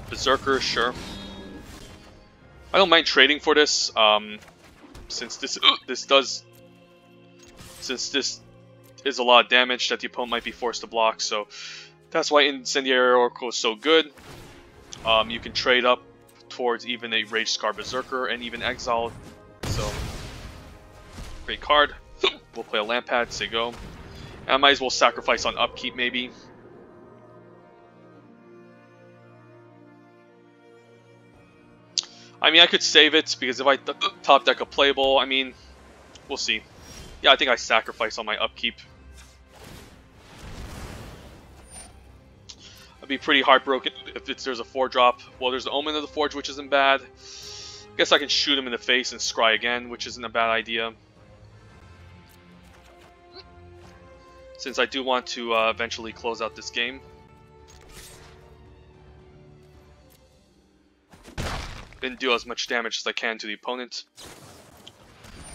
Berserker, sure. I don't mind trading for this, since this is a lot of damage that the opponent might be forced to block. So That's why Incendiary Oracle is so good. You can trade up towards even a Rage Scar Berserker and even Exile. So, great card. We'll play a Lampad, say go. And I might as well sacrifice on upkeep maybe. I mean, I could save it because if I top deck a playable, I mean, we'll see. Yeah, I think I sacrifice on my upkeep. I'd be pretty heartbroken if there's a 4-drop. Well, there's the Omen of the Forge, which isn't bad. I guess I can shoot him in the face and scry again, which isn't a bad idea. Since I do want to eventually close out this game. And do as much damage as I can to the opponent.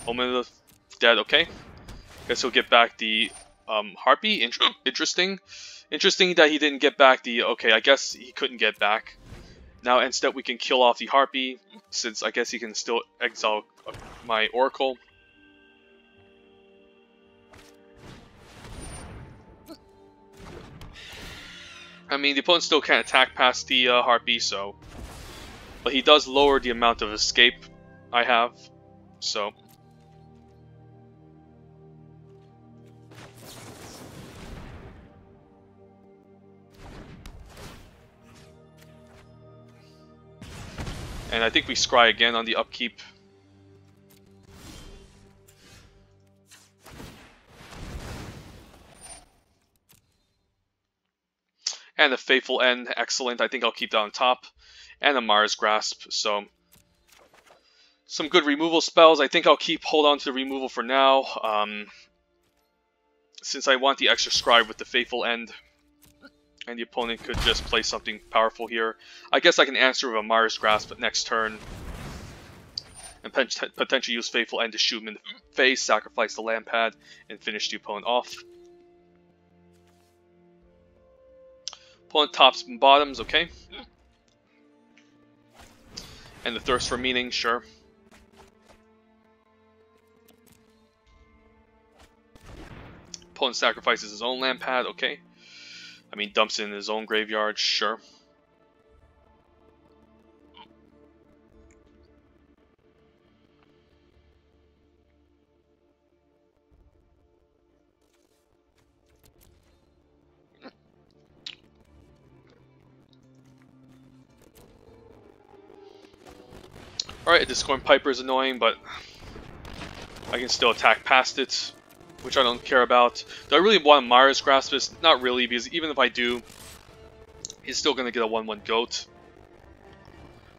Omen of the Dead, okay. Guess he'll get back the Harpy. Interesting. Interesting that he didn't get back the... Okay, I guess he couldn't get back. Now instead we can kill off the Harpy, since I guess he can still exile my Oracle. I mean, the opponent still can't attack past the Harpy, so... But he does lower the amount of escape I have, so... And I think we scry again on the upkeep. And the Faithful End, excellent. I think I'll keep that on top. And a Mara's Grasp, so... Some good removal spells. I think I'll hold on to the removal for now. Since I want the extra Scribe with the Faithful End. And the opponent could just play something powerful here. I guess I can answer with a Mara's Grasp next turn. And potentially use Faithful End to shoot him in the face, sacrifice the Lampad, and finish the opponent off. Opponent tops and bottoms, okay. And the Thirst for Meaning, sure. Opponent sacrifices his own Lampad, okay. I mean, dumps it in his own graveyard, sure. Alright, a Discord Piper is annoying, but I can still attack past it, which I don't care about. Do I really want Mara's Grasp this? Not really, because even if I do, he's still going to get a 1/1 goat.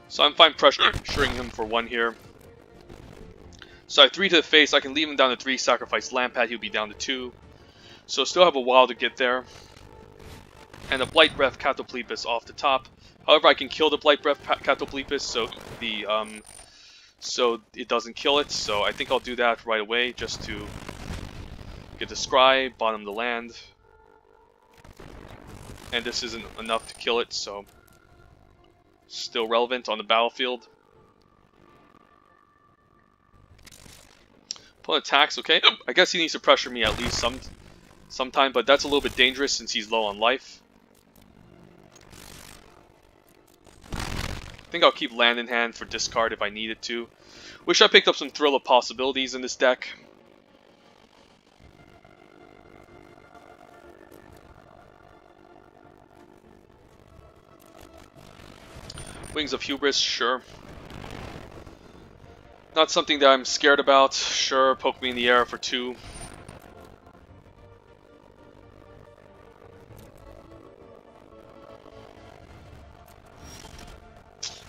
So I'm fine pressuring him for 1 here. So I have 3 to the face, I can leave him down to 3, sacrifice Lampad, he'll be down to 2. So still have a while to get there. And a Blight Breath Cataplepus off the top. However, I can kill the Blight Breath Cataplepus, so it doesn't kill it. So I think I'll do that right away, just to get the Scry, bottom the land. And this isn't enough to kill it, so still relevant on the battlefield. Opponent attacks, okay. I guess he needs to pressure me at least sometime, but that's a little bit dangerous since he's low on life. I think I'll keep land in hand for discard if I needed to. Wish I picked up some Thrill of Possibilities in this deck. Wings of Hubris, sure. Not something that I'm scared about. Sure, poke me in the air for 2.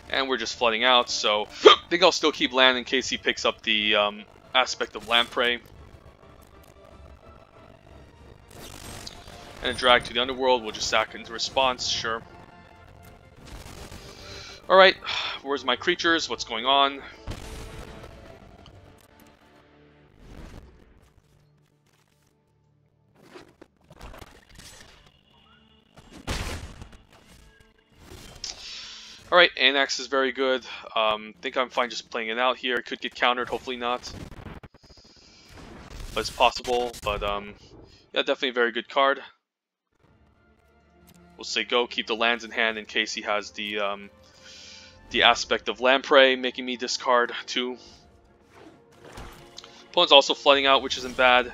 And we're just flooding out, so I think I'll still keep land in case he picks up the aspect of Lamprey. And a drag to the underworld, we'll just sack into response, sure. Alright, where's my creatures? What's going on? Alright, Anax is very good. Think I'm fine just playing it out here. It could get countered, hopefully not. But it's possible, but yeah, definitely a very good card. We'll say go, keep the lands in hand in case he has the aspect of Lamprey, making me discard 2. Opponent's also flooding out, which isn't bad.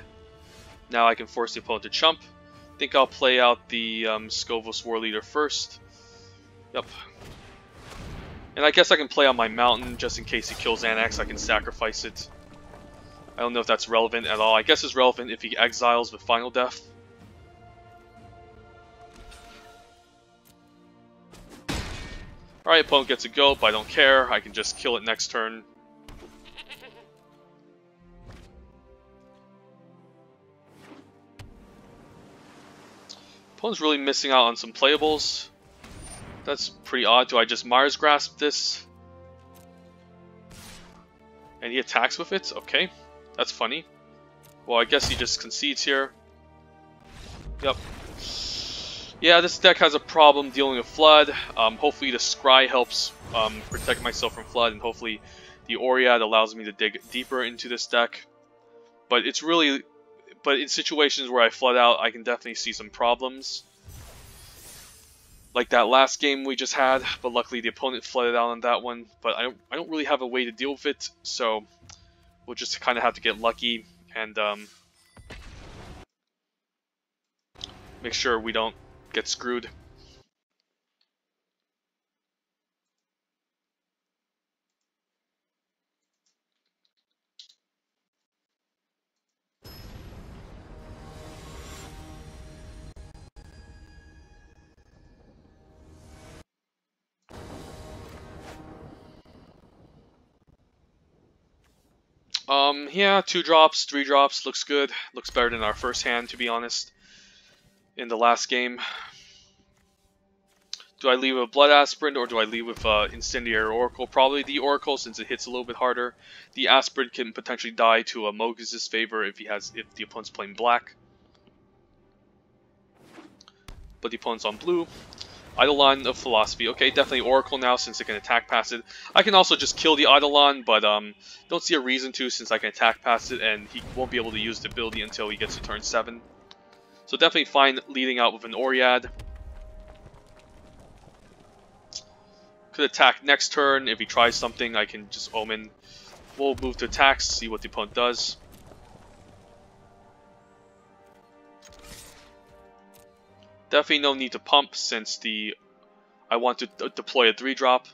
Now I can force the opponent to chump. Think I'll play out the Scovos War Leader first. Yep. And I guess I can play on my mountain just in case he kills Annex. I can sacrifice it. I don't know if that's relevant at all. I guess it's relevant if he exiles with Final Death. Alright, opponent gets a go, but I don't care. I can just kill it next turn. Opponent's really missing out on some playables. That's pretty odd. Do I just Myers Grasp this? And he attacks with it? Okay. That's funny. Well, I guess he just concedes here. Yep. Yeah, this deck has a problem dealing with Flood. Hopefully the Scry helps protect myself from Flood, and hopefully the Oread allows me to dig deeper into this deck. But it's really... But in situations where I flood out, I can definitely see some problems. Like that last game we just had, but luckily the opponent flooded out on that one. But I don't really have a way to deal with it, so we'll just kind of have to get lucky and make sure we don't get screwed. Yeah, 2 drops, 3 drops, looks good. Looks better than our first hand, to be honest, in the last game. Do I leave with Blood Aspirant or do I leave with Incendiary Oracle? Probably the Oracle, since it hits a little bit harder. The Aspirant can potentially die to a Mogus' favor if the opponent's playing black. But the opponent's on blue. Eidolon of Philosophy. Okay, definitely Oracle now since it can attack past it. I can also just kill the Eidolon, but don't see a reason to since I can attack past it and he won't be able to use the ability until he gets to turn 7. So definitely fine leading out with an Oread. Could attack next turn. If he tries something, I can just Omen. We'll move to attacks, see what the opponent does. Definitely no need to pump since I want to deploy a 3-drop.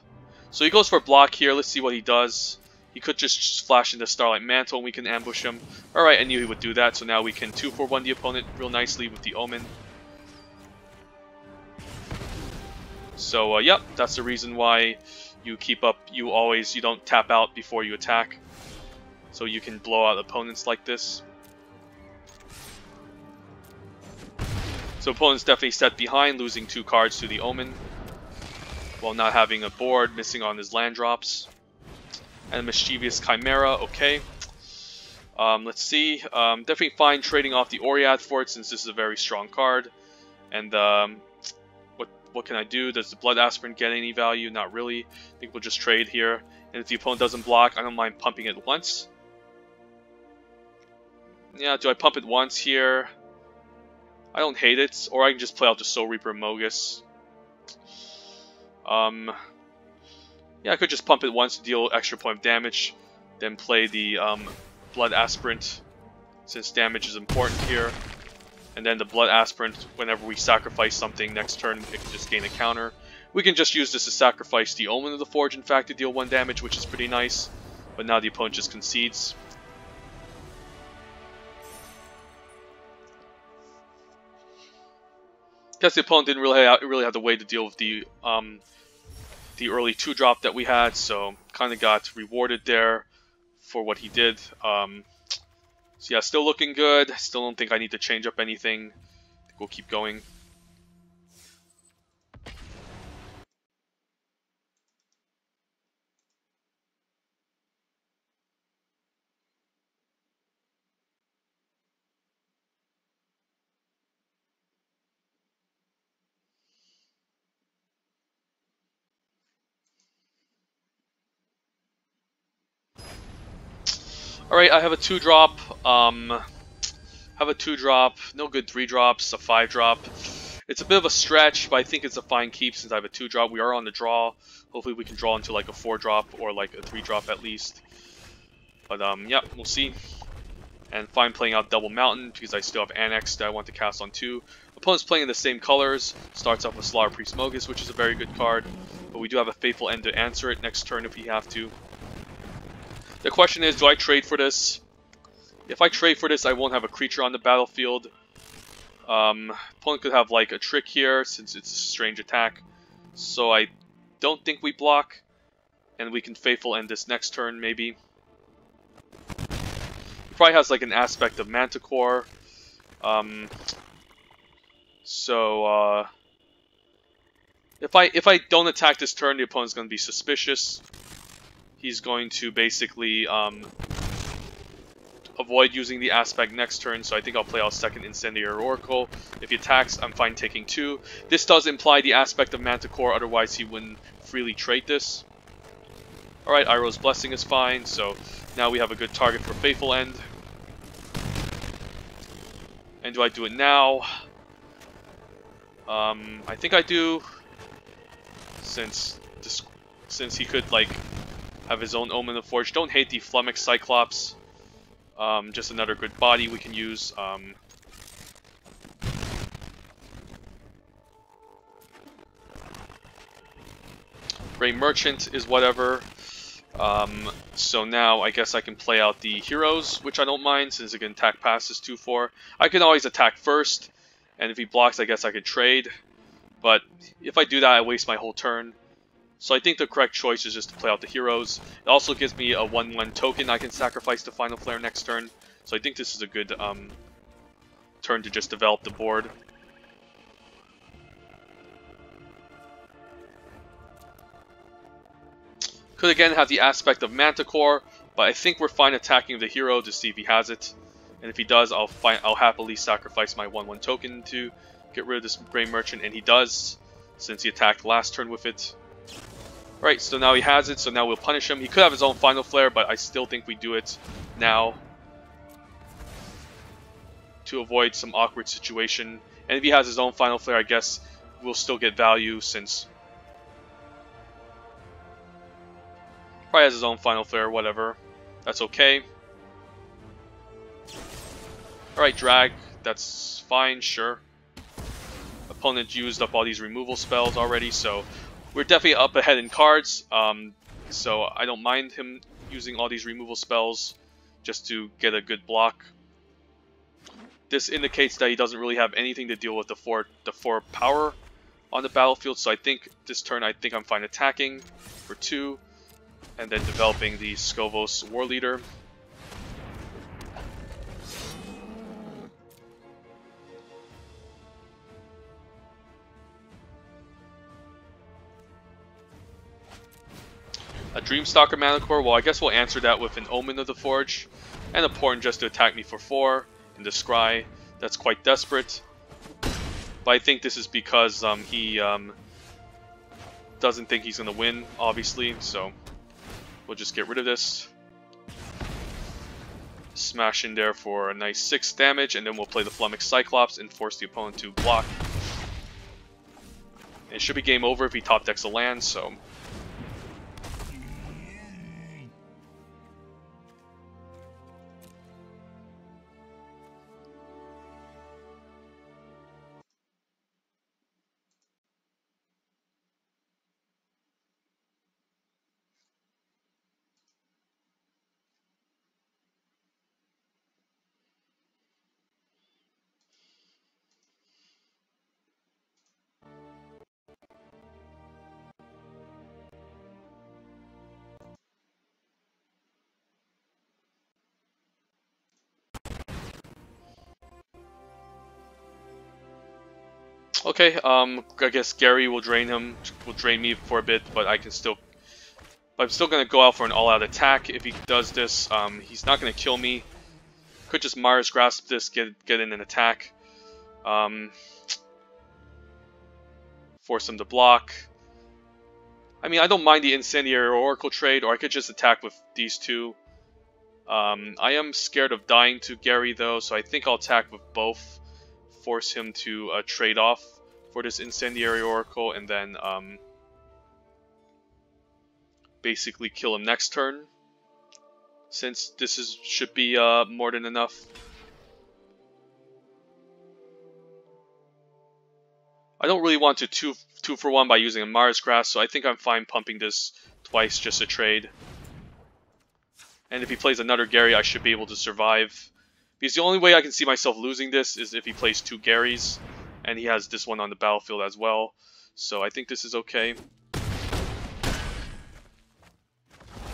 So he goes for block here. Let's see what he does. He could just flash into Starlight Mantle and we can ambush him. Alright, I knew he would do that. So now we can 2-for-1 the opponent real nicely with the Omen. So yep, that's the reason why you keep up. You don't tap out before you attack. So you can blow out opponents like this. So opponent's definitely set behind, losing 2 cards to the Omen, while not having a board, missing on his land drops. And a Mischievous Chimera, okay. Let's see, definitely fine trading off the Oread for it since this is a very strong card. And what can I do? Does the Blood Aspirant get any value? Not really. I think we'll just trade here. And if the opponent doesn't block, I don't mind pumping it once. Yeah, do I pump it once here? I don't hate it, or I can just play out the Soul Reaper Mogus. Yeah, I could just pump it once to deal extra point of damage, then play the Blood Aspirant, since damage is important here. And then the Blood Aspirant, whenever we sacrifice something next turn, it can just gain a counter. We can just use this to sacrifice the Omen of the Forge, in fact, to deal 1 damage, which is pretty nice. But now the opponent just concedes. Guess the opponent didn't really have the way to deal with the early 2-drop that we had, so kind of got rewarded there for what he did. So yeah, still looking good. Still don't think I need to change up anything. I think we'll keep going. Alright, I have a 2-drop. No good 3-drops, a 5-drop. It's a bit of a stretch, but I think it's a fine keep since I have a 2-drop. We are on the draw. Hopefully we can draw into like a 4-drop or like a 3-drop at least. But yeah, we'll see. And fine playing out Double Mountain because I still have Annex that I want to cast on 2. Opponent's playing in the same colors. Starts off with Slaughter Priest Mogus, which is a very good card. But we do have a Faithful End to answer it next turn if we have to. The question is, do I trade for this? If I trade for this, I won't have a creature on the battlefield. Opponent could have like a trick here since it's a strange attack. So I don't think we block. And we can Faithful End this next turn maybe. Probably has like an aspect of Manticore. If I don't attack this turn, the opponent's going to be suspicious. He's going to basically avoid using the aspect next turn, so I think I'll play out second Incendiary Oracle. If he attacks, I'm fine taking 2. This does imply the aspect of Manticore, otherwise he wouldn't freely trade this. Alright, Iroa's Blessing is fine, so now we have a good target for Faithful End. And do I do it now? I think I do, since he could like have his own Omen of Forge. Don't hate the Flummox Cyclops. Just another good body we can use. Gray Merchant is whatever. So now I guess I can play out the heroes, which I don't mind since it can attack past his 2/4. I can always attack first, and if he blocks, I guess I could trade. But if I do that, I waste my whole turn. So I think the correct choice is just to play out the heroes. It also gives me a 1/1 token I can sacrifice to Final Flare next turn. So I think this is a good turn to just develop the board. Could again have the aspect of Manticore, but I think we're fine attacking the hero to see if he has it. And if he does, I'll happily sacrifice my 1/1 token to get rid of this Gray Merchant, and he does, since he attacked last turn with it. Right, so now he has it, so now we'll punish him. He could have his own Final Flare, but I still think we do it now to avoid some awkward situation. And if he has his own Final Flare, I guess we'll still get value since probably has his own Final Flare, whatever. That's okay. Alright, drag. That's fine, sure. Opponent used up all these removal spells already, so we're definitely up ahead in cards. So I don't mind him using all these removal spells just to get a good block. This indicates that he doesn't really have anything to deal with the 4 power on the battlefield, so I think this turn I'm fine attacking for 2. And then developing the Scovos War Leader. A Dreamstalker Manticore, well I guess we'll answer that with an Omen of the Forge. And a Portent just to attack me for 4 in the Scry. That's quite desperate. But I think this is because he doesn't think he's going to win, obviously, so we'll just get rid of this. Smash in there for a nice 6 damage, and then we'll play the Flummox Cyclops and force the opponent to block. And it should be game over if he top decks a land, so okay, I guess Gary will drain me for a bit, but I'm still going to go out for an all-out attack. If he does this, he's not going to kill me. Could just Mars Grasp this, get in an attack. Force him to block. I mean, I don't mind the Incendiary Oracle trade, or I could just attack with these 2. I am scared of dying to Gary though, so I think I'll attack with both. Force him to trade off for this Incendiary Oracle, and then basically kill him next turn, since this should be more than enough. I don't really want to two for one by using a Mars Grass, so I think I'm fine pumping this twice just to trade. And if he plays another Gary, I should be able to survive. Because the only way I can see myself losing this is if he plays 2 Garys, and he has this one on the battlefield as well. So I think this is okay.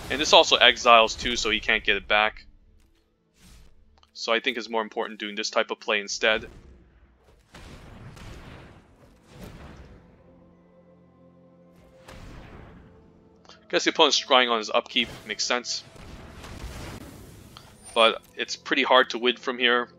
And this also exiles too, so he can't get it back. So I think it's more important doing this type of play instead. Guess the opponent's scrying on his upkeep, makes sense. But it's pretty hard to win from here.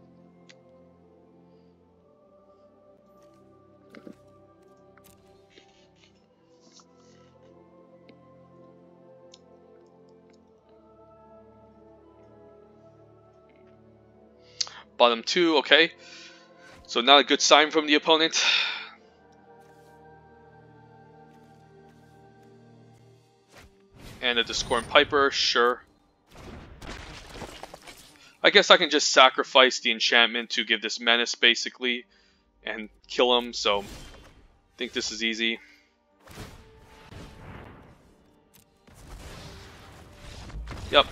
Bottom 2, okay. So not a good sign from the opponent. And a Discordant Piper, sure. I guess I can just sacrifice the enchantment to give this menace, basically, and kill him, so I think this is easy. Yep.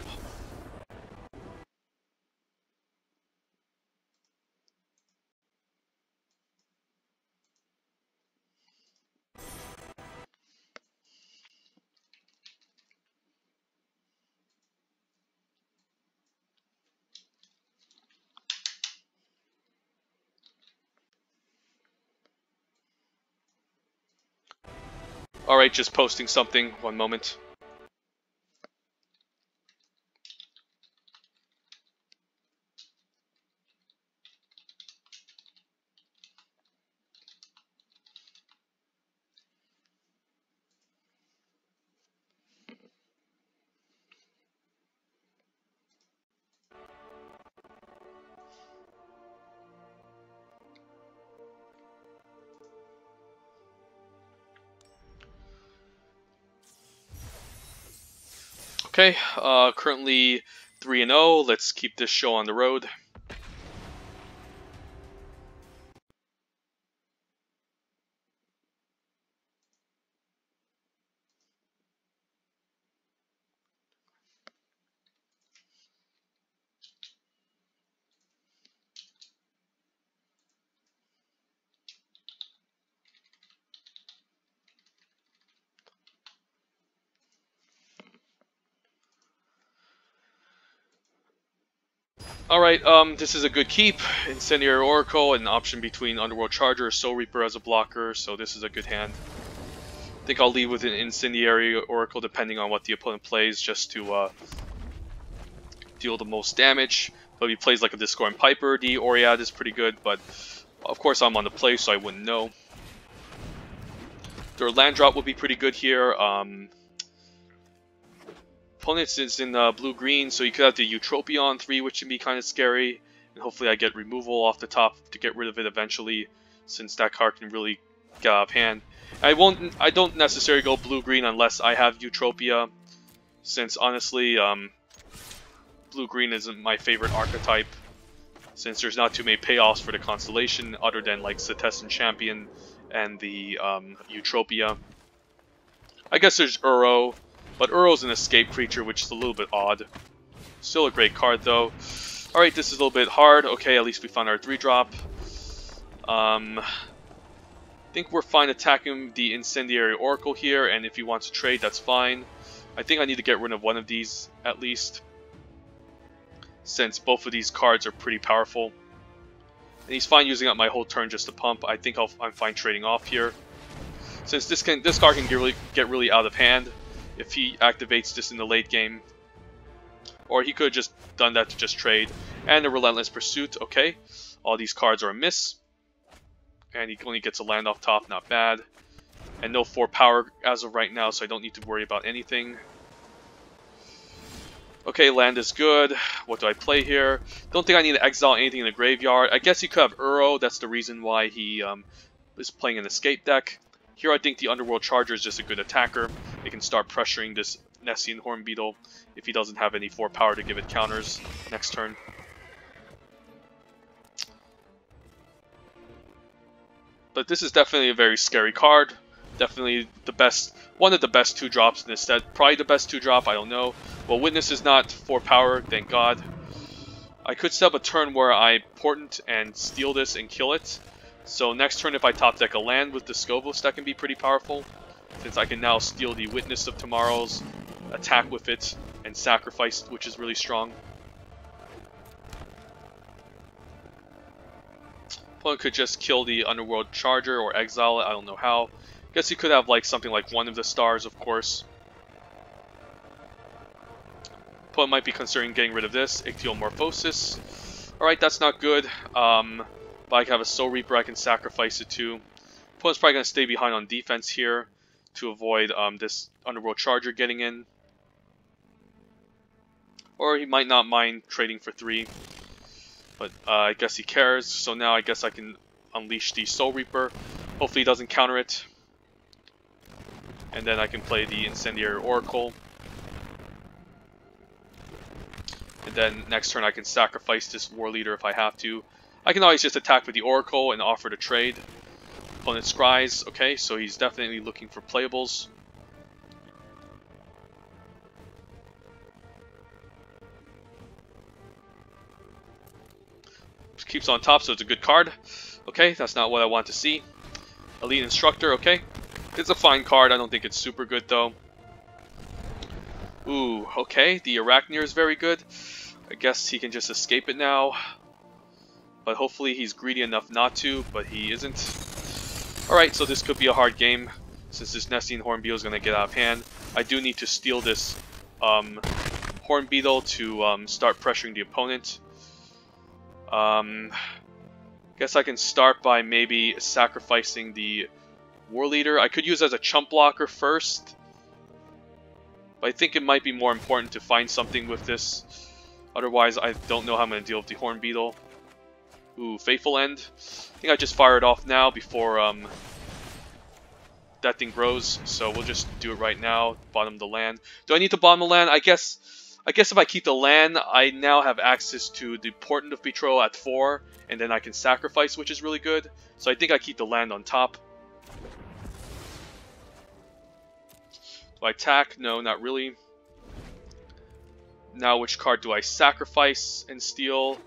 Alright, just posting something. One moment. Okay, currently 3-0. Let's keep this show on the road. Alright, this is a good keep. Incendiary Oracle, an option between Underworld Charger or Soul Reaper as a blocker, so this is a good hand. I think I'll lead with an Incendiary Oracle depending on what the opponent plays, just to deal the most damage. But if he plays like a Discordant Piper, the Oriad is pretty good, but of course I'm on the play, so I wouldn't know. Their land drop would be pretty good here. Opponent is in blue-green, so you could have the Eutropia on 3, which would be kind of scary. And hopefully I get removal off the top to get rid of it eventually, since that card can really get out of hand. I don't necessarily go blue-green unless I have Eutropia, since honestly, blue-green isn't my favorite archetype, since there's not too many payoffs for the constellation other than like Setessan Champion and the Eutropia. I guess there's Uro. But Uro's an escape creature, which is a little bit odd. Still a great card, though. Alright, this is a little bit hard. Okay, at least we found our 3-drop. I think we're fine attacking the Incendiary Oracle here, and if he wants to trade, that's fine. I think I need to get rid of one of these, at least, since both of these cards are pretty powerful. And he's fine using up my whole turn just to pump. I think I'm fine trading off here. Since this card can get really out of hand if he activates this in the late game. Or he could have just done that to just trade. And a Relentless Pursuit, okay. All these cards are a miss. And he only gets a land off top, not bad. And no 4 power as of right now, so I don't need to worry about anything. Okay, land is good. What do I play here? Don't think I need to exile anything in the graveyard. I guess he could have Uro, that's the reason why he is playing an escape deck. Here I think the Underworld Charger is just a good attacker. It can start pressuring this Nessian Horn Beetle if he doesn't have any 4 power to give it counters next turn. But this is definitely a very scary card. Definitely the best, one of the best 2-drops in this set. Probably the best 2-drop, I don't know. Well, Witness is not 4 power, thank God. I could set up a turn where I Portent and steal this and kill it. So next turn if I top deck a land with the Scovos, that can be pretty powerful. Since I can now steal the Witness of Tomorrows, attack with it, and sacrifice, which is really strong. Opponent could just kill the Underworld Charger or exile it, I don't know how. Guess he could have like something like one of the stars, of course. Opponent might be considering getting rid of this, Ichthyomorphosis. Alright, that's not good. But I have a Soul Reaper I can sacrifice it to. Opponent's probably going to stay behind on defense here to avoid this Underworld Charger getting in. Or he might not mind trading for 3. But I guess he cares, so now I guess I can unleash the Soul Reaper. Hopefully he doesn't counter it. And then I can play the Incendiary Oracle. And then next turn I can sacrifice this War Leader if I have to. I can always just attack with the Oracle and offer to trade. Opponent scries, okay, so he's definitely looking for playables. Keeps on top, so it's a good card. Okay, that's not what I want to see. Elite Instructor, okay. It's a fine card, I don't think it's super good though. Ooh, okay, the Arachneer is very good. I guess he can just escape it now. But hopefully he's greedy enough not to, but he isn't. Alright, so this could be a hard game, since this Nessian Horn Beetle is going to get out of hand. I do need to steal this Horn Beetle to start pressuring the opponent. Guess I can start by maybe sacrificing the War Leader. I could use it as a chump blocker first. But I think it might be more important to find something with this. Otherwise, I don't know how I'm going to deal with the Horn Beetle. Ooh, Fateful End. I think I just fire it off now before that thing grows. So we'll just do it right now. Bottom the land. Do I need to bottom the land? I guess if I keep the land, I now have access to the Portent of Betrayal at 4, and then I can sacrifice, which is really good. So I think I keep the land on top. Do I attack? No, not really. Now which card do I sacrifice and steal?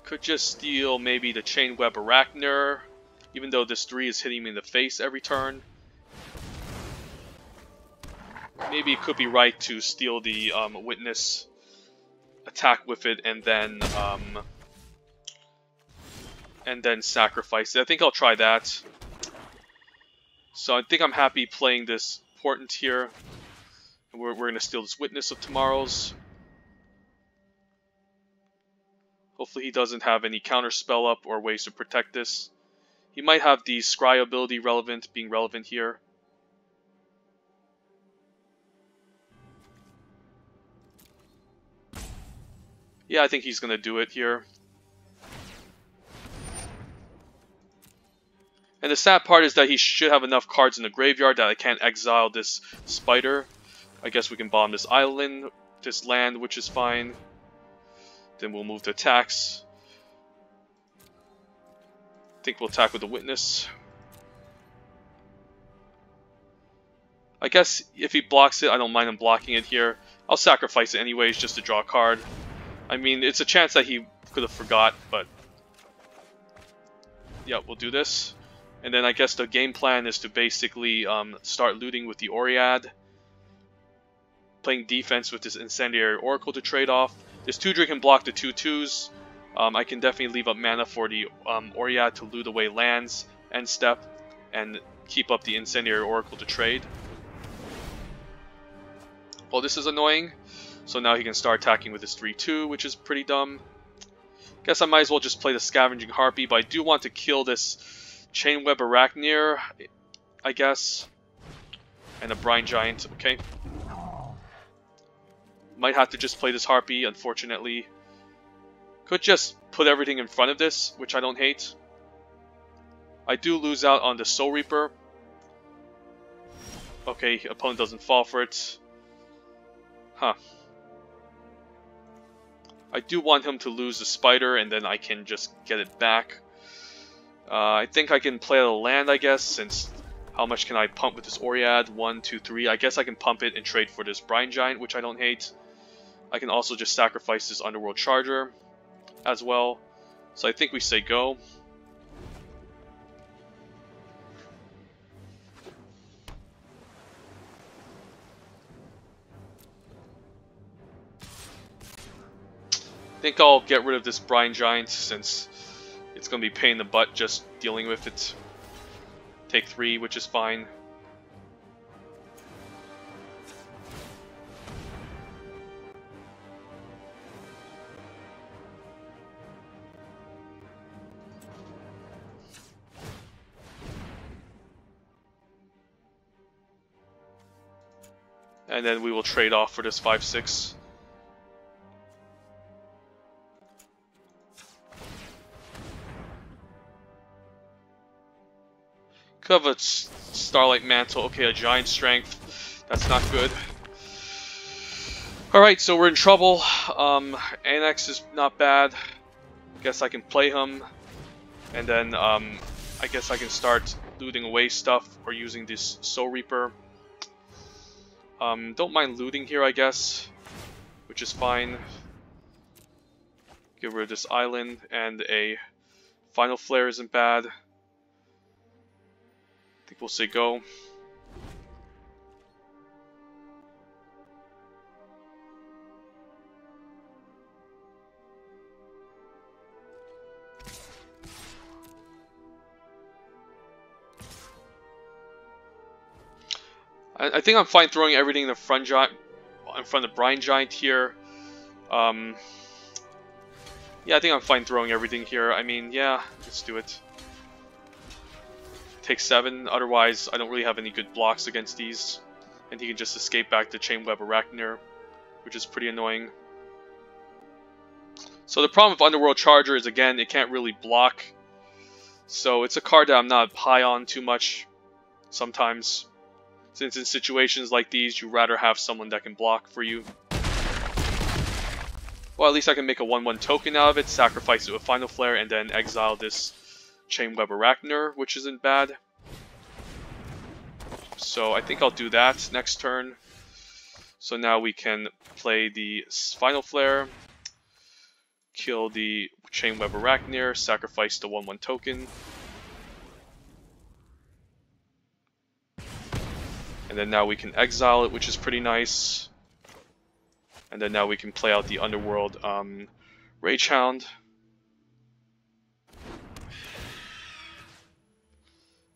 Could just steal maybe the Chainweb Arachneer, even though this 3 is hitting me in the face every turn. Maybe it could be right to steal the Witness, attack with it, and then sacrifice it. I think I'll try that. So I think I'm happy playing this Portent here. We're going to steal this Witness of Tomorrows. Hopefully he doesn't have any counter spell up or ways to protect this. He might have the Scry ability being relevant here. Yeah, I think he's going to do it here. And the sad part is that he should have enough cards in the graveyard that I can't exile this spider. I guess we can bomb this island, this land, which is fine. Then we'll move to attacks. I think we'll attack with the Witness. I guess if he blocks it, I don't mind him blocking it here. I'll sacrifice it anyways just to draw a card. I mean, it's a chance that he could have forgot, but yeah, we'll do this. And then I guess the game plan is to basically start looting with the Oread. Playing defense with this Incendiary Oracle to trade off. This 2-drink can block the 2/2s. I can definitely leave up mana for the Oread to loot away lands and step, and keep up the Incendiary Oracle to trade. Well, this is annoying. So now he can start attacking with his 3/2, which is pretty dumb. Guess I might as well just play the Scavenging Harpy, but I do want to kill this Chainweb Arachneer, I guess. And a Brine Giant, okay. Might have to just play this Harpy, unfortunately. Could just put everything in front of this, which I don't hate. I do lose out on the Soul Reaper. Okay, opponent doesn't fall for it. Huh. I do want him to lose the Spider, and then I can just get it back. I think I can play out a land, I guess, since how much can I pump with this Oread? 1, 2, 3. I guess I can pump it and trade for this Brine Giant, which I don't hate. I can also just sacrifice this Underworld Charger as well. So I think we say go. I think I'll get rid of this Brine Giant since it's going to be a pain in the butt just dealing with it. Take 3, which is fine. And then we will trade off for this 5/6. Could have a Starlight Mantle. Okay, a Giant Strength. That's not good. Alright, so we're in trouble. Annex is not bad. Guess I can play him. And then I guess I can start looting away stuff or using this Soul Reaper. Don't mind looting here, I guess, which is fine. Get rid of this island, and a Final Flare isn't bad. I think we'll say go. I think I'm fine throwing everything in the front of the Brine Giant here. Yeah, I think I'm fine throwing everything here. I mean, yeah, let's do it. Take 7, otherwise I don't really have any good blocks against these. And he can just escape back to Chainweb Arachnir, which is pretty annoying. So the problem with Underworld Charger is, again, it can't really block. So it's a card that I'm not high on too much sometimes. Since in situations like these, you'd rather have someone that can block for you. Well, at least I can make a 1/1 token out of it, sacrifice it with Final Flare, and then exile this Chainweb Arachnir, which isn't bad. So I think I'll do that next turn. So now we can play the Final Flare, kill the Chainweb Arachnir, sacrifice the 1/1 token. And then now we can exile it, which is pretty nice. And then now we can play out the Underworld Rage Hound.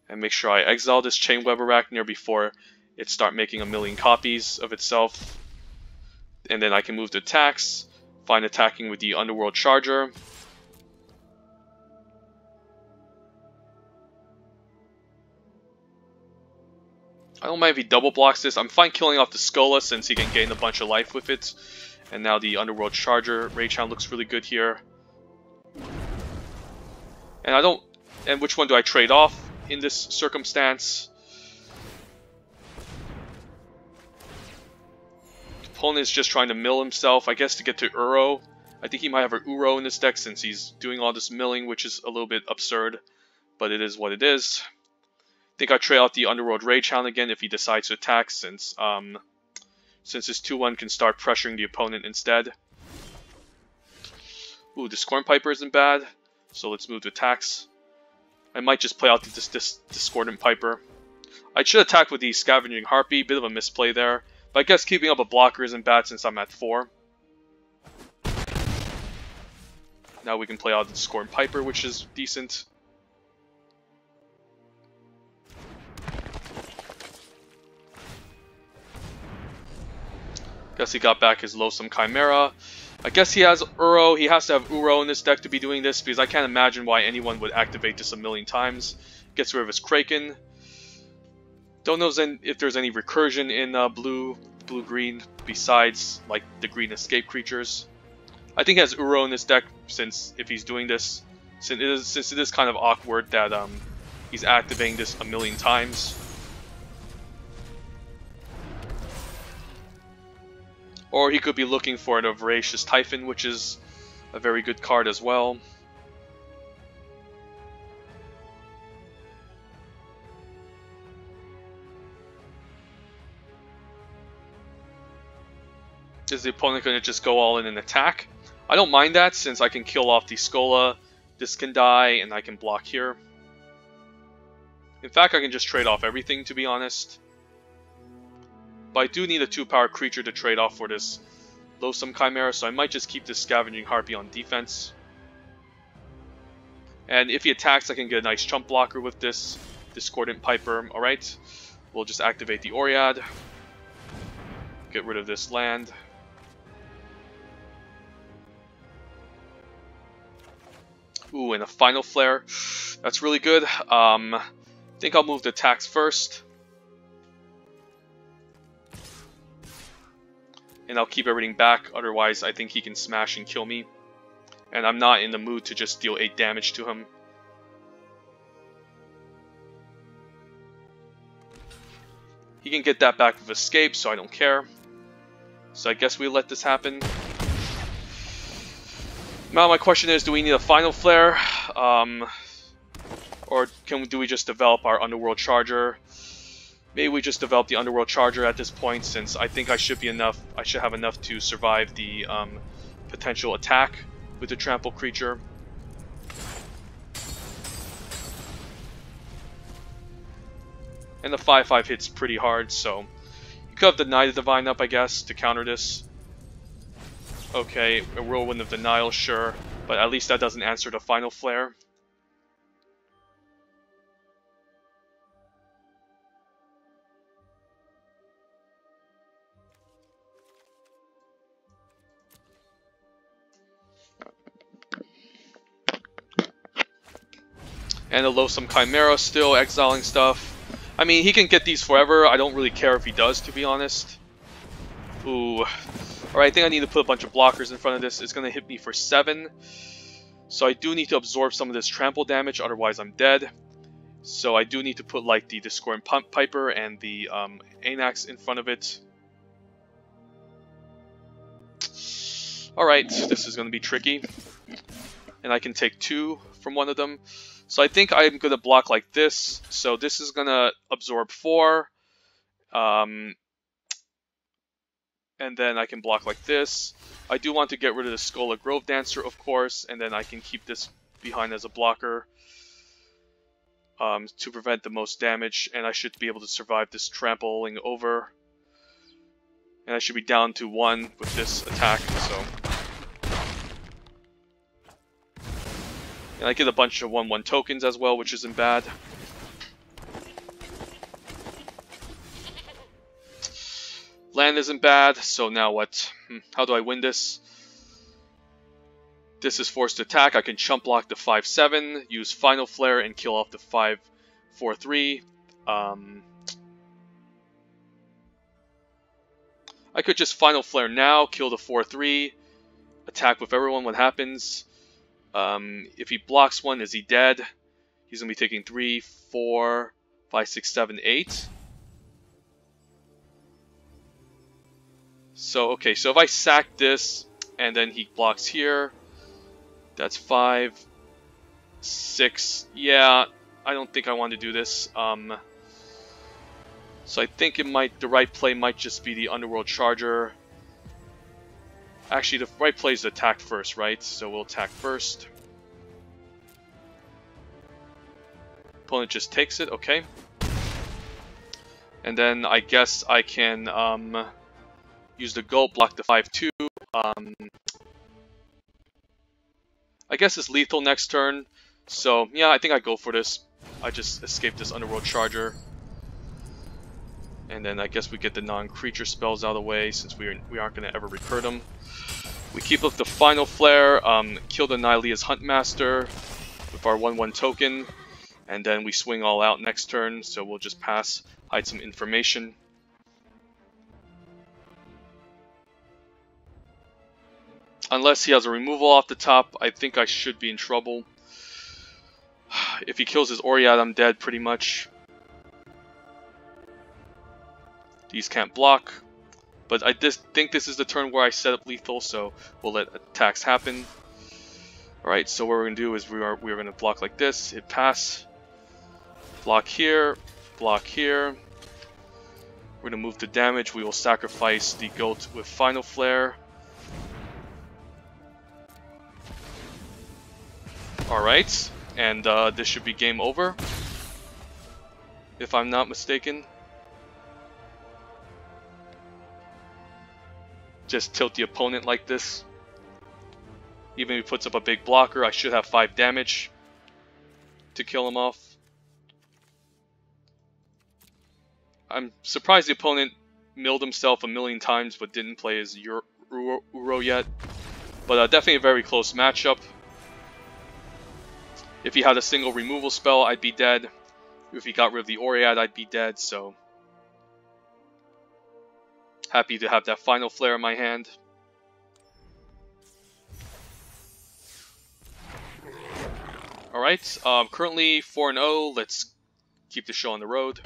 And make sure I exile this Chainweb Arachnir before it start making a million copies of itself. And then I can move to attacks, find attacking with the Underworld Charger. I don't mind if he double blocks this. I'm fine killing off the Skola since he can gain a bunch of life with it. And now the Underworld Charger Rage Hound looks really good here. And which one do I trade off in this circumstance? The opponent is just trying to mill himself, I guess, to get to Uro. I think he might have an Uro in this deck since he's doing all this milling, which is a little bit absurd. But it is what it is. I think I trade out the Underworld Rage Hound again if he decides to attack, since his 2/1 can start pressuring the opponent instead. Ooh, the Scorn Piper isn't bad, so let's move to attacks. I might just play out this Discordant Piper. I should attack with the Scavenging Harpy, bit of a misplay there, but I guess keeping up a blocker isn't bad since I'm at 4. Now we can play out the Scorn Piper, which is decent. Guess he got back his Loathsome Chimera. I guess he has Uro. He has to have Uro in this deck to be doing this, because I can't imagine why anyone would activate this a million times. Gets rid of his Kraken. Don't know if there's any recursion in blue-green besides like the green escape creatures. I think he has Uro in this deck, since if he's doing this, since it is kind of awkward that he's activating this a million times. Or he could be looking for a Voracious Typhon, which is a very good card as well. Is the opponent going to just go all in and attack? I don't mind that, since I can kill off the Skola, this can die, and I can block here. In fact, I can just trade off everything, to be honest. But I do need a 2-power creature to trade off for this Loathsome Chimera, so I might just keep this Scavenging Harpy on defense. And if he attacks, I can get a nice chump blocker with this Discordant Piper. Alright, we'll just activate the Oread. Get rid of this land. Ooh, and a Final Flare. That's really good. I think I'll move the attacks first. And I'll keep everything back, otherwise I think he can smash and kill me. And I'm not in the mood to just deal 8 damage to him. He can get that back with Escape, so I don't care. So I guess we let this happen. Now my question is, do we need a Final Flare? Or do we just develop our Underworld Charger? Maybe we just develop the Underworld Charger at this point, since I think I should have enough to survive the potential attack with the Trample creature. And the 5/5 hits pretty hard, so you could have denied the Divine up, I guess, to counter this. Okay, a Whirlwind of Denial, sure, but at least that doesn't answer the Final Flare. And a Loathsome Chimera still exiling stuff. I mean, he can get these forever. I don't really care if he does, to be honest. Ooh. Alright, I think I need to put a bunch of blockers in front of this. It's going to hit me for 7. So I do need to absorb some of this trample damage, otherwise I'm dead. So I do need to put like the Discordant Piper and the Anax in front of it. Alright, this is going to be tricky. And I can take 2 from one of them. So I think I'm going to block like this. So this is going to absorb 4. And then I can block like this. I do want to get rid of the Skola Grove Dancer, of course. And then I can keep this behind as a blocker. To prevent the most damage. And I should be able to survive this trampling over. And I should be down to 1 with this attack. So. And I get a bunch of 1/1 tokens as well, which isn't bad. Land isn't bad, so now what? How do I win this? This is forced attack. I can chump block the 5/7, use Final Flare, and kill off the 5/4/3. I could just Final Flare now, kill the 4/3, attack with everyone. What happens? If he blocks one, is he dead? He's going to be taking 3, 4, 5, 6, 7, 8. So, okay, so if I sack this, and then he blocks here, that's 5, 6. Yeah, I don't think I want to do this. So I think the right play might just be the Underworld Charger. Actually, the right play is to attack first, right? So we'll attack first. Opponent just takes it, okay. And then I guess I can use the Gulp, block the 5/2. I guess it's lethal next turn. So yeah, I think I go for this. I just escape this Underworld Charger. And then I guess we get the non-creature spells out of the way, since we aren't going to ever recur them. We keep up the Final Flare, kill the Nylea's Huntmaster with our 1/1 token, and then we swing all out next turn, so we'll just pass, hide some information. Unless he has a removal off the top, I think I should be in trouble. If he kills his Oread, I'm dead pretty much. These can't block. But I just think this is the turn where I set up lethal, so we'll let attacks happen. Alright, so what we're going to do is we're going to block like this, hit pass, block here, block here. We're going to move the damage, we will sacrifice the goat with Final Flare. Alright, and this should be game over, if I'm not mistaken. Just tilt the opponent like this. Even if he puts up a big blocker, I should have 5 damage to kill him off. I'm surprised the opponent milled himself a million times but didn't play his Iroa yet. But definitely a very close matchup. If he had a single removal spell, I'd be dead. If he got rid of the Oread, I'd be dead, so... Happy to have that Final Flare in my hand. Alright, currently 4-0. Let's keep the show on the road.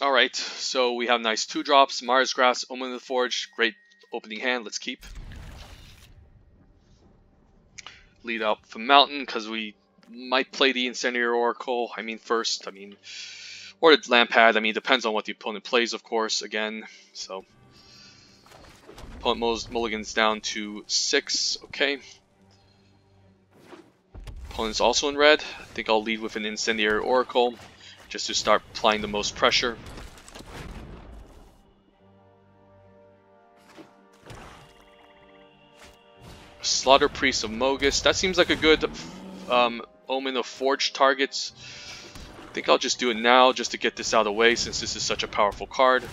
Alright, so we have nice 2-drops, Mars Grass, Omen of the Forge, great opening hand, let's keep. Lead out from Mountain, because we might play the Incendiary Oracle, first, or the Lampad, depends on what the opponent plays, of course, again, so. Opponent mulligans down to 6, okay. Opponent's also in red, I think I'll lead with an Incendiary Oracle, just to start applying the most pressure. Slaughter Priest of Mogus, that seems like a good Omen of Forge targets. I think I'll just do it now just to get this out of the way since this is such a powerful card.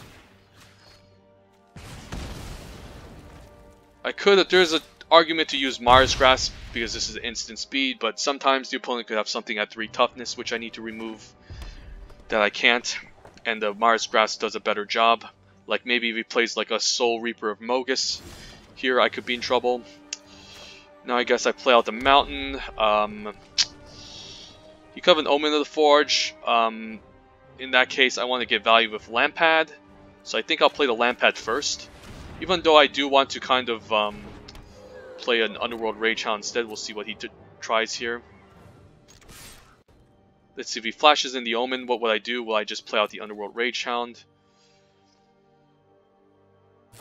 I could, if there's an argument to use Mars Grass because this is instant speed, but sometimes the opponent could have something at 3 toughness which I need to remove that I can't, and the Mars Grass does a better job. Like maybe if he plays like a Soul Reaper of Mogus, here I could be in trouble. Now I guess I play out the Mountain. You could have an Omen of the Forge. In that case I want to get value with Lampad, so I think I'll play the Lampad first. Even though I do want to kind of play an Underworld Ragehound instead, we'll see what he tries here. Let's see, if he flashes in the Omen, what would I do? Will I just play out the Underworld Ragehound?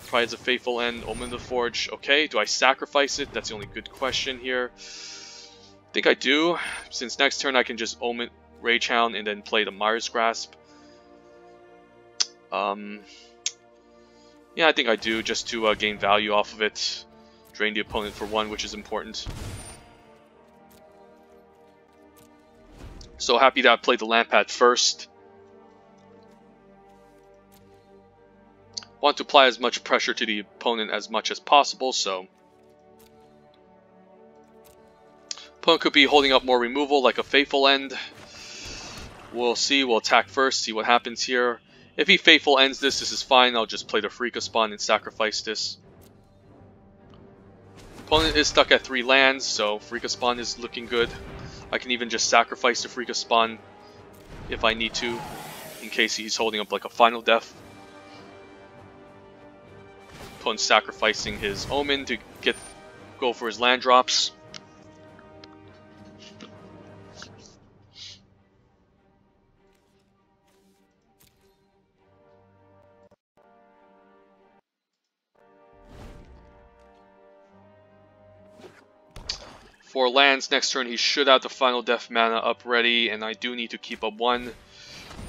Try as a Faithful End, Omen of the Forge. Okay, do I sacrifice it? That's the only good question here. I think I do, since next turn I can just Omen Ragehound and then play the Mars Grasp. Yeah, I think I do, just to gain value off of it. Drain the opponent for 1, which is important. So happy that I played the Lampad first. Want to apply as much pressure to the opponent as much as possible, so opponent could be holding up more removal like a Faithful End. We'll see, we'll attack first, see what happens here. If he Faithful Ends this is fine, I'll just play the Pharika spawn and sacrifice this. Opponent is stuck at 3 lands, so Pharika spawn is looking good. I can even just sacrifice the Pharika spawn if I need to, in case he's holding up like a Final Death. Opponent sacrificing his Omen to go for his land drops. For lands, next turn he should have the Final Death mana up ready, and I do need to keep up 1.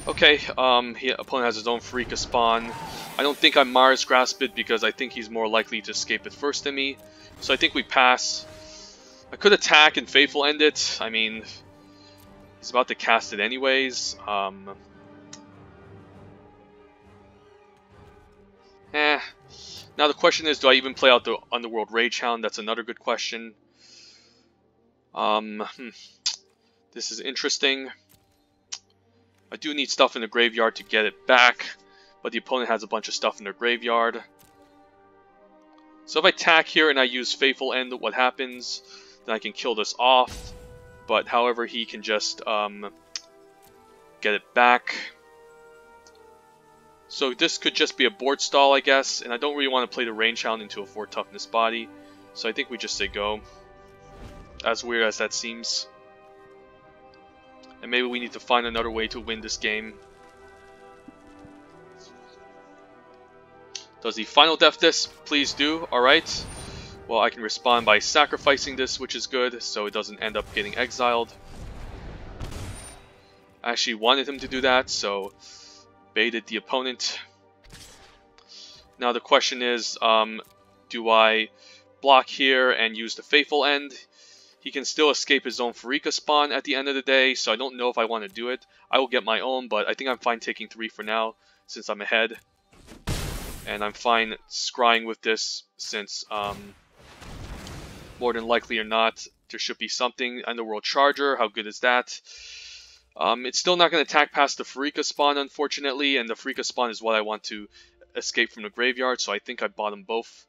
Okay, opponent has his own Pharika spawn. I don't think I Mars Grasp it because I think he's more likely to escape it first than me. So I think we pass. I could attack and Faithful End it. I mean, he's about to cast it anyways. Now the question is, do I even play out the Underworld Ragehound? That's another good question. This is interesting. I do need stuff in the graveyard to get it back, but the opponent has a bunch of stuff in their graveyard. So if I attack here and I use Faithful End, what happens? Then I can kill this off. But however, he can just get it back. So this could just be a board stall, I guess, and I don't really want to play the Rangehound into a 4 toughness body. So I think we just say go. As weird as that seems. And maybe we need to find another way to win this game. Does he Final Death this? Please do. Alright. Well, I can respond by sacrificing this, which is good, so it doesn't end up getting exiled. I actually wanted him to do that, so baited the opponent. Now the question is, do I block here and use the Faithful End? He can still escape his own Pharika spawn at the end of the day, so I don't know if I want to do it. I will get my own, but I think I'm fine taking 3 for now, since I'm ahead. And I'm fine scrying with this, since more than likely or not, there should be something. Underworld Charger, how good is that? It's still not going to attack past the Pharika spawn, unfortunately, and the Pharika spawn is what I want to escape from the graveyard, so I think I bought them both.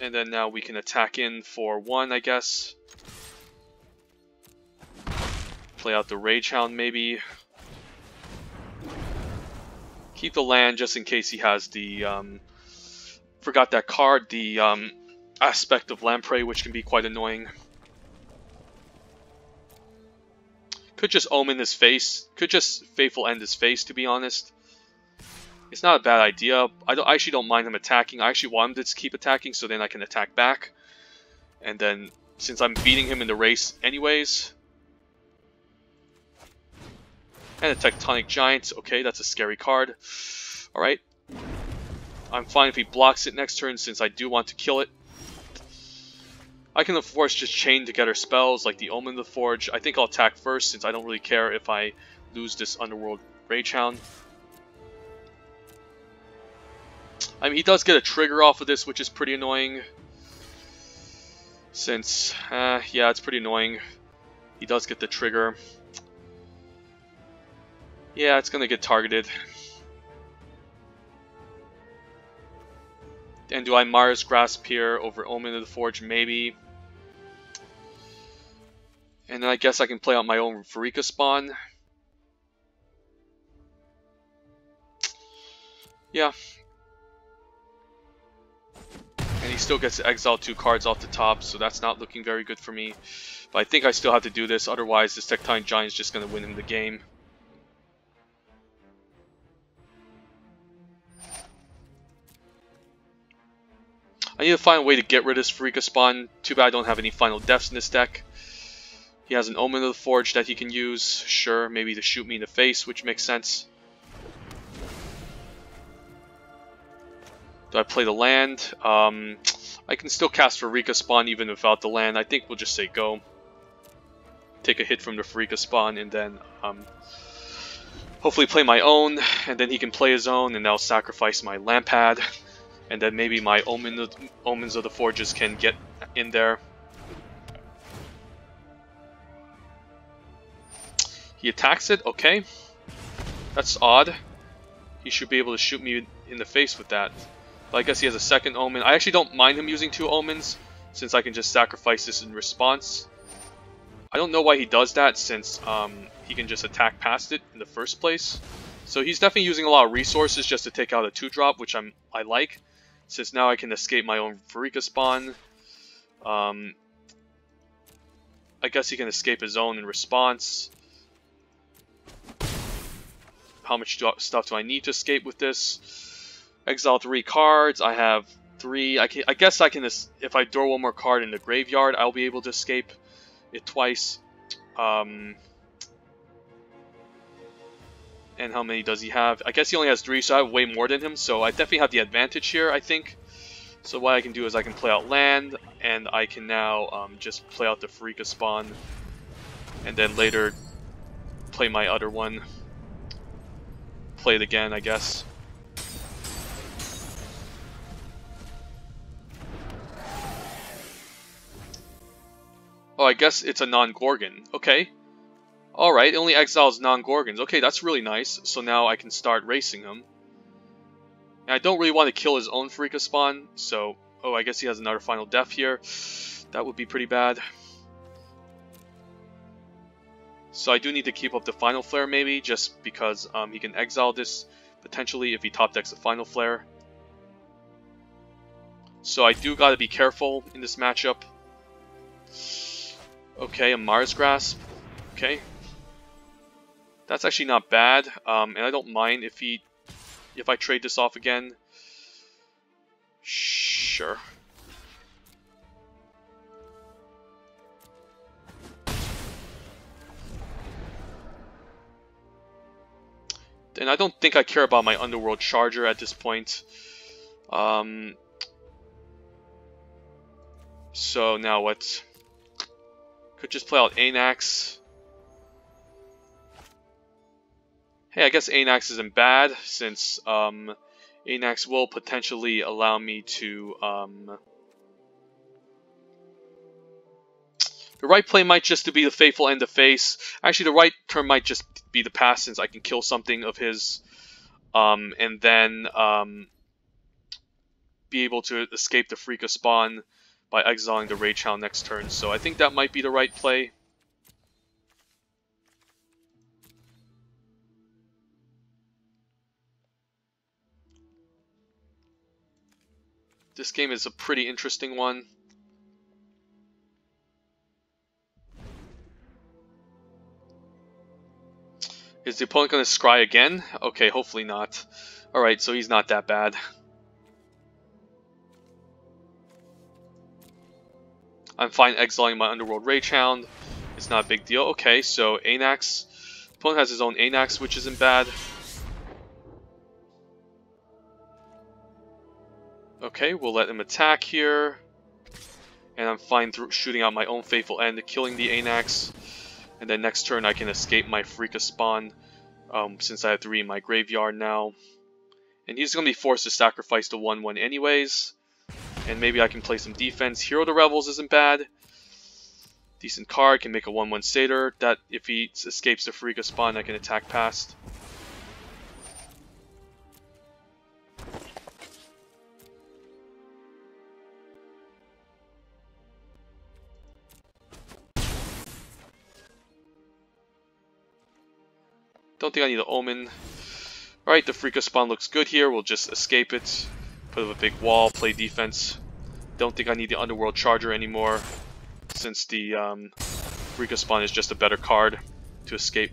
And then now we can attack in for 1, I guess. Play out the Ragehound, maybe. Keep the land just in case he has the... forgot that card, the Aspect of Lamprey, which can be quite annoying. Could just Omen his face. Could just Faithful End his face, to be honest. It's not a bad idea. I actually don't mind him attacking. I actually want him to keep attacking so then I can attack back. And then, since I'm beating him in the race anyways. And a Tectonic Giant. Okay, that's a scary card. Alright. I'm fine if he blocks it next turn since I do want to kill it. I can of course just chain together spells like the Omen of the Forge. I think I'll attack first since I don't really care if I lose this Underworld Ragehound. I mean, he does get a trigger off of this, which is pretty annoying. Since, yeah, it's pretty annoying. He does get the trigger. Yeah, it's gonna get targeted. And do I Mars Grasp here over Omen of the Forge? Maybe. And then I guess I can play out my own Pharika spawn. Yeah. And he still gets to exile 2 cards off the top, so that's not looking very good for me. But I think I still have to do this, otherwise this Tectonic Giant is just going to win him the game. I need to find a way to get rid of this Pharika spawn. Too bad I don't have any Final Deaths in this deck. He has an Omen of the Forge that he can use. Sure, maybe to shoot me in the face, which makes sense. Do I play the land? I can still cast Pharika spawn even without the land. I think we'll just say go. Take a hit from the Pharika spawn and then hopefully play my own, and then he can play his own, and I'll sacrifice my Lampad, and then maybe my Omens of the Forges can get in there. He attacks it, okay. That's odd. He should be able to shoot me in the face with that. But I guess he has a second Omen. I actually don't mind him using 2 Omens, since I can just sacrifice this in response. I don't know why he does that, since he can just attack past it in the first place. So he's definitely using a lot of resources just to take out a 2-drop, which I like, since now I can escape my own Pharika spawn. I guess he can escape his own in response. How much stuff do I need to escape with this? Exile 3 cards. I have 3. I guess I can, if I draw 1 more card in the graveyard, I'll be able to escape it twice. And how many does he have? I guess he only has 3, so I have way more than him. So I definitely have the advantage here, I think. So what I can do is I can play out land, and I can now just play out the Pharika spawn, and then later play my other one. Play it again, I guess. Oh, I guess it's a non-Gorgon. Okay. Alright, it only exiles non-Gorgons. Okay, that's really nice. So now I can start racing him. And I don't really want to kill his own Pharika spawn, so... Oh, I guess he has another final death here. That would be pretty bad. So I do need to keep up the Final Flare maybe, just because he can exile this potentially if he top decks the Final Flare. So I do gotta be careful in this matchup. Okay, a Mars Grasp. Okay. That's actually not bad, and I don't mind if I trade this off again. Sure. And I don't think I care about my Underworld Charger at this point. So now what? Could just play out Anax. Hey, I guess Anax isn't bad, since Anax will potentially allow me to... The right play might just to be the Faithful End of Face. Actually, the right turn might just be the pass, since I can kill something of his, and then be able to escape the Pharika spawn by exiling the Rage Hound next turn. So I think that might be the right play. This game is a pretty interesting one. Is the opponent going to scry again? Okay, hopefully not. Alright, so he's not that bad. I'm fine exiling my Underworld Rage Hound. It's not a big deal. Okay, so Anax. The opponent has his own Anax, which isn't bad. Okay, we'll let him attack here. And I'm fine shooting out my own Faithful End, killing the Anax. And then next turn I can escape my Pharika spawn, since I have 3 in my graveyard now. And he's going to be forced to sacrifice the 1/1 anyways. And maybe I can play some defense. Hero the Rebels isn't bad. Decent card, can make a 1/1 Satyr. That if he escapes the Pharika spawn, I can attack past. Don't think I need an Omen. Alright, the Pharika spawn looks good here. We'll just escape it. Put up a big wall, play defense. Don't think I need the Underworld Charger anymore, since the Pharika spawn is just a better card to escape.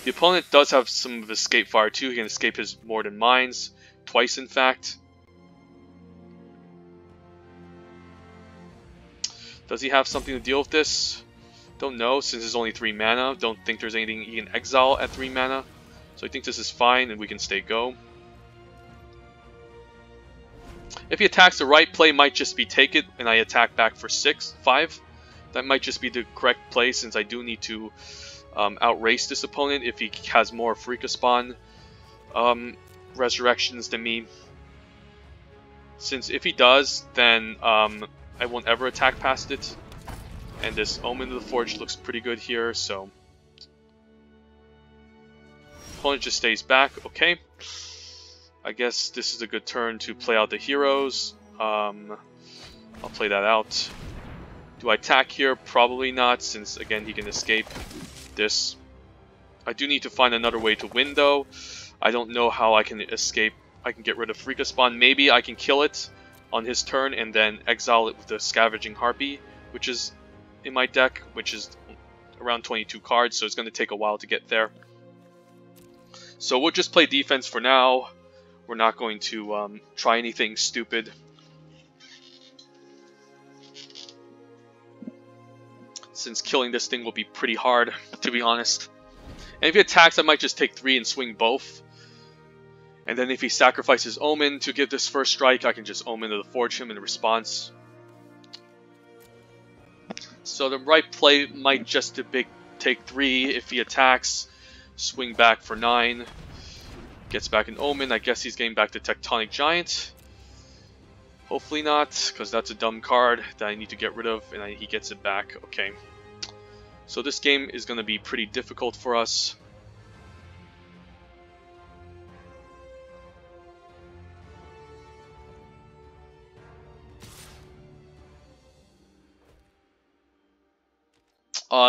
The opponent does have some of escape fire too. He can escape his More Than Mines. Twice, in fact. Does he have something to deal with this? Don't know, since it's only 3 mana. Don't think there's anything he can exile at 3 mana. So I think this is fine and we can stay go. If he attacks, the right play might just be take it and I attack back for 5. That might just be the correct play, since I do need to outrace this opponent if he has more Pharika spawn resurrections than me. Since if he does, then I won't ever attack past it. And this Omen of the Forge looks pretty good here, so... Opponent just stays back, okay. I guess this is a good turn to play out the heroes. I'll play that out. Do I attack here? Probably not, since again he can escape this. I do need to find another way to win though. I don't know how I can escape. I can get rid of Pharika spawn. Maybe I can kill it on his turn and then exile it with the Scavenging Harpy, which is in my deck, which is around 22 cards, so it's going to take a while to get there. So we'll just play defense for now. We're not going to try anything stupid. Since killing this thing will be pretty hard, to be honest. And if he attacks, I might just take 3 and swing both. And then if he sacrifices Omen to give this first strike, I can just Omen of the Forge him in response. So the right play might just be take 3 if he attacks, swing back for 9, gets back an Omen. I guess he's getting back to Tectonic Giant. Hopefully not, because that's a dumb card that I need to get rid of, and he gets it back. Okay. So this game is going to be pretty difficult for us.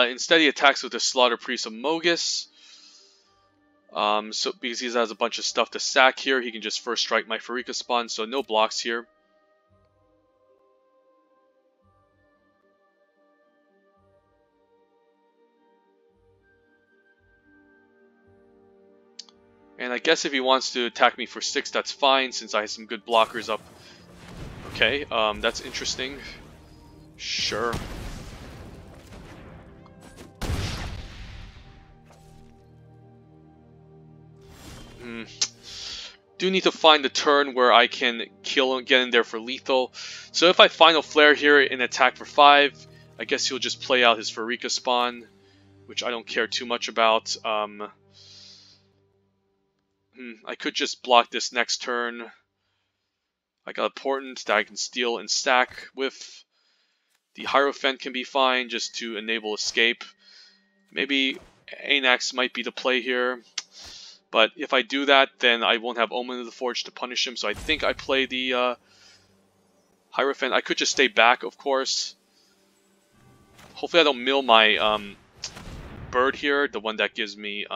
Instead he attacks with the Slaughter Priest of Mogus. So because he has a bunch of stuff to sack here, he can just first strike my Pharika spawn, so no blocks here. And I guess if he wants to attack me for 6, that's fine, since I have some good blockers up. Okay, that's interesting. Sure. Do need to find the turn where I can kill and get in there for lethal. So if I Final Flare here and attack for 5, I guess he'll just play out his Pharika spawn, which I don't care too much about. I could just block this next turn. I got a Portent that I can steal and stack with. The Hierophant can be fine just to enable escape. Maybe Anax might be the play here. But if I do that, then I won't have Omen of the Forge to punish him. So I think I play the Hierophant. I could just stay back, of course. Hopefully I don't mill my bird here, the one that gives me...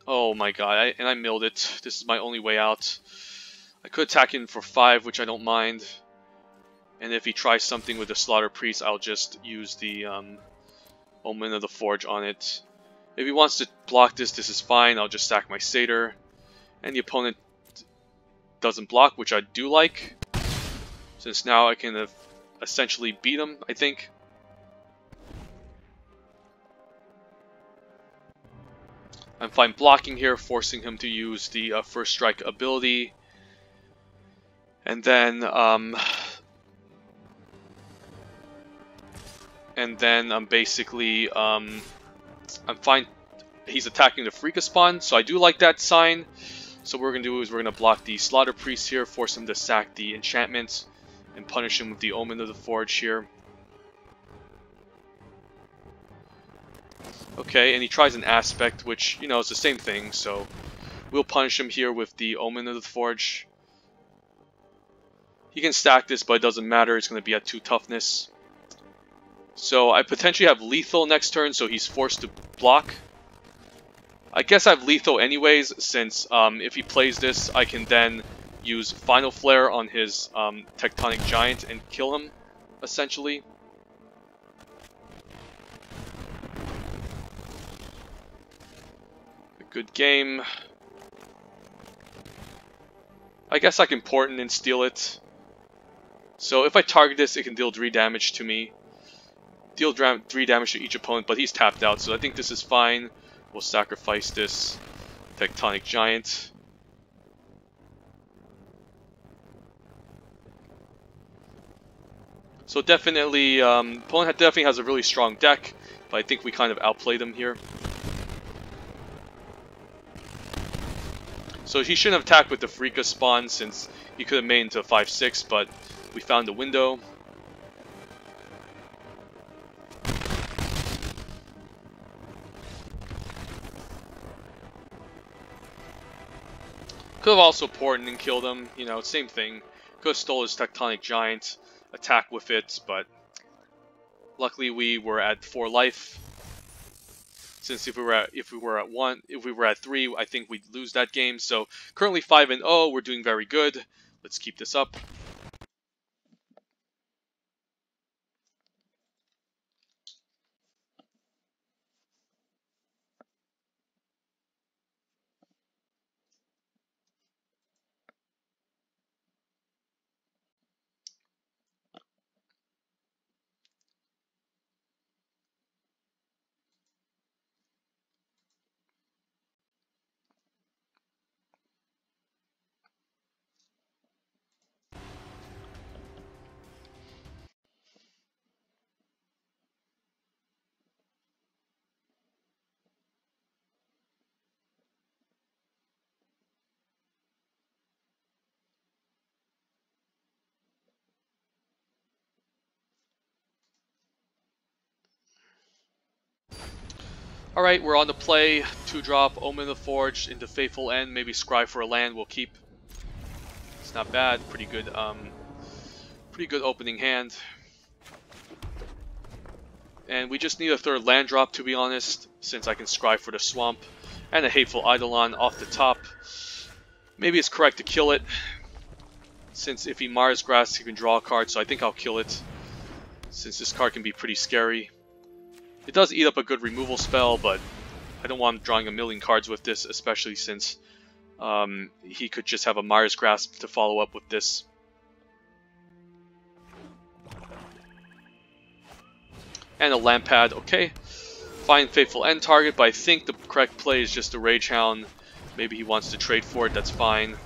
Oh my god, and I milled it. This is my only way out. I could attack him for 5, which I don't mind. And if he tries something with the Slaughter Priest, I'll just use the Omen of the Forge on it. If he wants to block this, this is fine. I'll just sack my Satyr. And the opponent doesn't block, which I do like. Since now I can essentially beat him, I think. I'm fine blocking here, forcing him to use the First Strike ability. And then I'm basically I'm fine. He's attacking the Pharika spawn, so I do like that sign. So what we're gonna do is we're gonna block the Slaughter Priest here, force him to sack the enchantment, and punish him with the Omen of the Forge here. Okay, and he tries an Aspect, which, you know, it's the same thing, so we'll punish him here with the Omen of the Forge. He can stack this, but it doesn't matter, it's going to be at 2 toughness. So I potentially have lethal next turn, so he's forced to block. I guess I have lethal anyways, since if he plays this, I can then use Final Flare on his Tectonic Giant and kill him, essentially. Good game. I guess I can Portent and steal it. So if I target this, it can deal 3 damage to me. Deal 3 damage to each opponent, but he's tapped out, so I think this is fine. We'll sacrifice this Tectonic Giant. So definitely, opponent definitely has a really strong deck, but I think we kind of outplayed him here. So he shouldn't have attacked with the Pharika spawn since he could have made into a 5-6, but we found the window. Could have also ported and killed him, you know, same thing. Could have stole his Tectonic Giant, attack with it, but luckily we were at 4 life. Since if we were at 3, I think we'd lose that game. So currently 5-0, we're doing very good. Let's keep this up. Alright, we're on the play. 2-drop, Omen of the Forge into Faithful End. Maybe Scry for a land we'll keep. It's not bad. Pretty good opening hand. And we just need a 3rd land drop, to be honest, since I can Scry for the Swamp. And a Hateful Eidolon off the top. Maybe it's correct to kill it, since if he Mars Grass, he can draw a card, so I think I'll kill it, since this card can be pretty scary. It does eat up a good removal spell, but I don't want him drawing a million cards with this, especially since he could just have a Mars Grasp to follow up with this. And a Lampad, okay. Find Faithful End target, but I think the correct play is just a Rage Hound. Maybe he wants to trade for it, that's fine.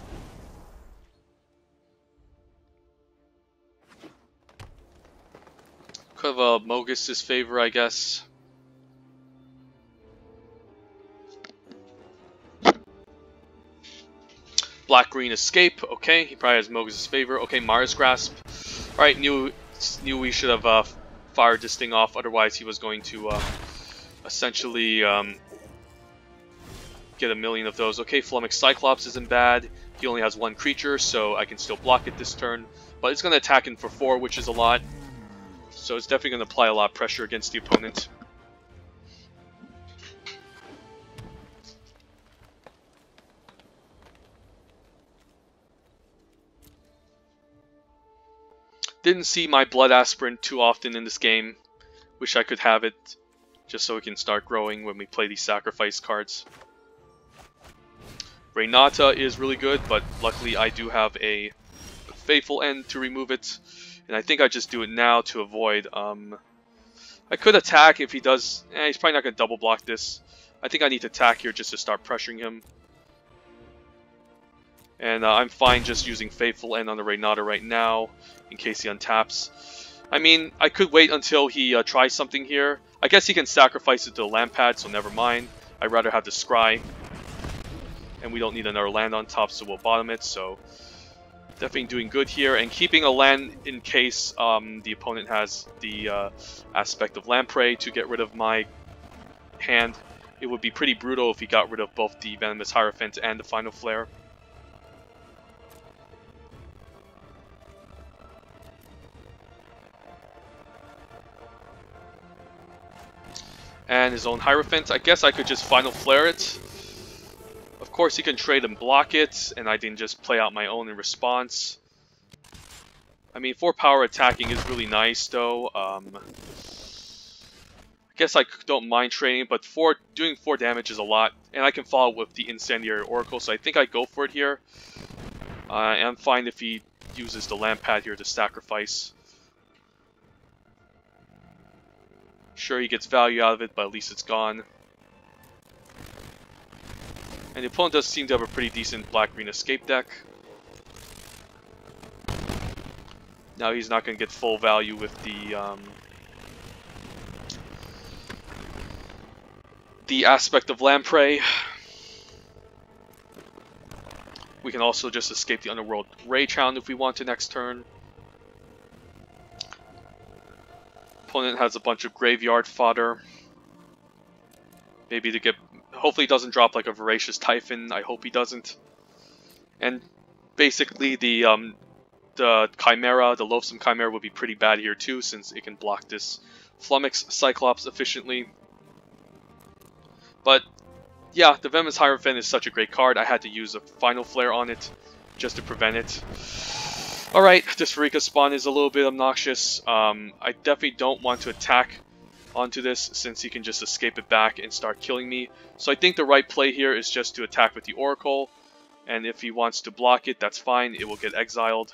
Could have a Mogis' favor, I guess. Black-green escape, okay. He probably has Mogis' favor. Okay, Mars Grasp. Alright, knew we should have fired this thing off, otherwise he was going to essentially get a million of those. Okay, Flummox Cyclops isn't bad. He only has 1 creature, so I can still block it this turn. But it's going to attack him for 4, which is a lot. So it's definitely going to apply a lot of pressure against the opponent. Didn't see my Blood Aspirant too often in this game. Wish I could have it, just so it can start growing when we play these sacrifice cards. Renata is really good, but luckily I do have a Faithful End to remove it. And I think I just do it now to avoid... I could attack if he does... he's probably not going to double block this. I think I need to attack here just to start pressuring him. And I'm fine just using Faithful End on the Renata right now, in case he untaps. I mean, I could wait until he tries something here. I guess he can sacrifice it to the Lampad, so never mind. I'd rather have the Scry. And we don't need another land on top, so we'll bottom it, so... Definitely doing good here, and keeping a land in case the opponent has the aspect of Lamprey to get rid of my hand. It would be pretty brutal if he got rid of both the Venomous Hierophant and the Final Flare. And his own Hierophant. I guess I could just Final Flare it. Of course he can trade and block it, and I didn't just play out my own in response. I mean, 4 power attacking is really nice, though. I guess I don't mind trading, but doing 4 damage is a lot, and I can follow with the Incendiary Oracle, so I think I go for it here. And I'm fine if he uses the Lampad here to sacrifice. Sure, he gets value out of it, but at least it's gone. And the opponent does seem to have a pretty decent black-green escape deck. Now he's not going to get full value with the aspect of Lamprey. We can also just escape the Underworld Rage Hound if we want to next turn. Opponent has a bunch of graveyard fodder. Maybe to get... Hopefully he doesn't drop like a Voracious Typhon. I hope he doesn't. And basically the Chimera, the Loathsome Chimera, would be pretty bad here too, since it can block this Flummox Cyclops efficiently. But yeah, the Venomous Hierophant is such a great card. I had to use a Final Flare on it just to prevent it. Alright, this Pharika spawn is a little bit obnoxious. I definitely don't want to attack onto this, since he can just escape it back and start killing me. So I think the right play here is just to attack with the Oracle. And if he wants to block it, that's fine. It will get exiled.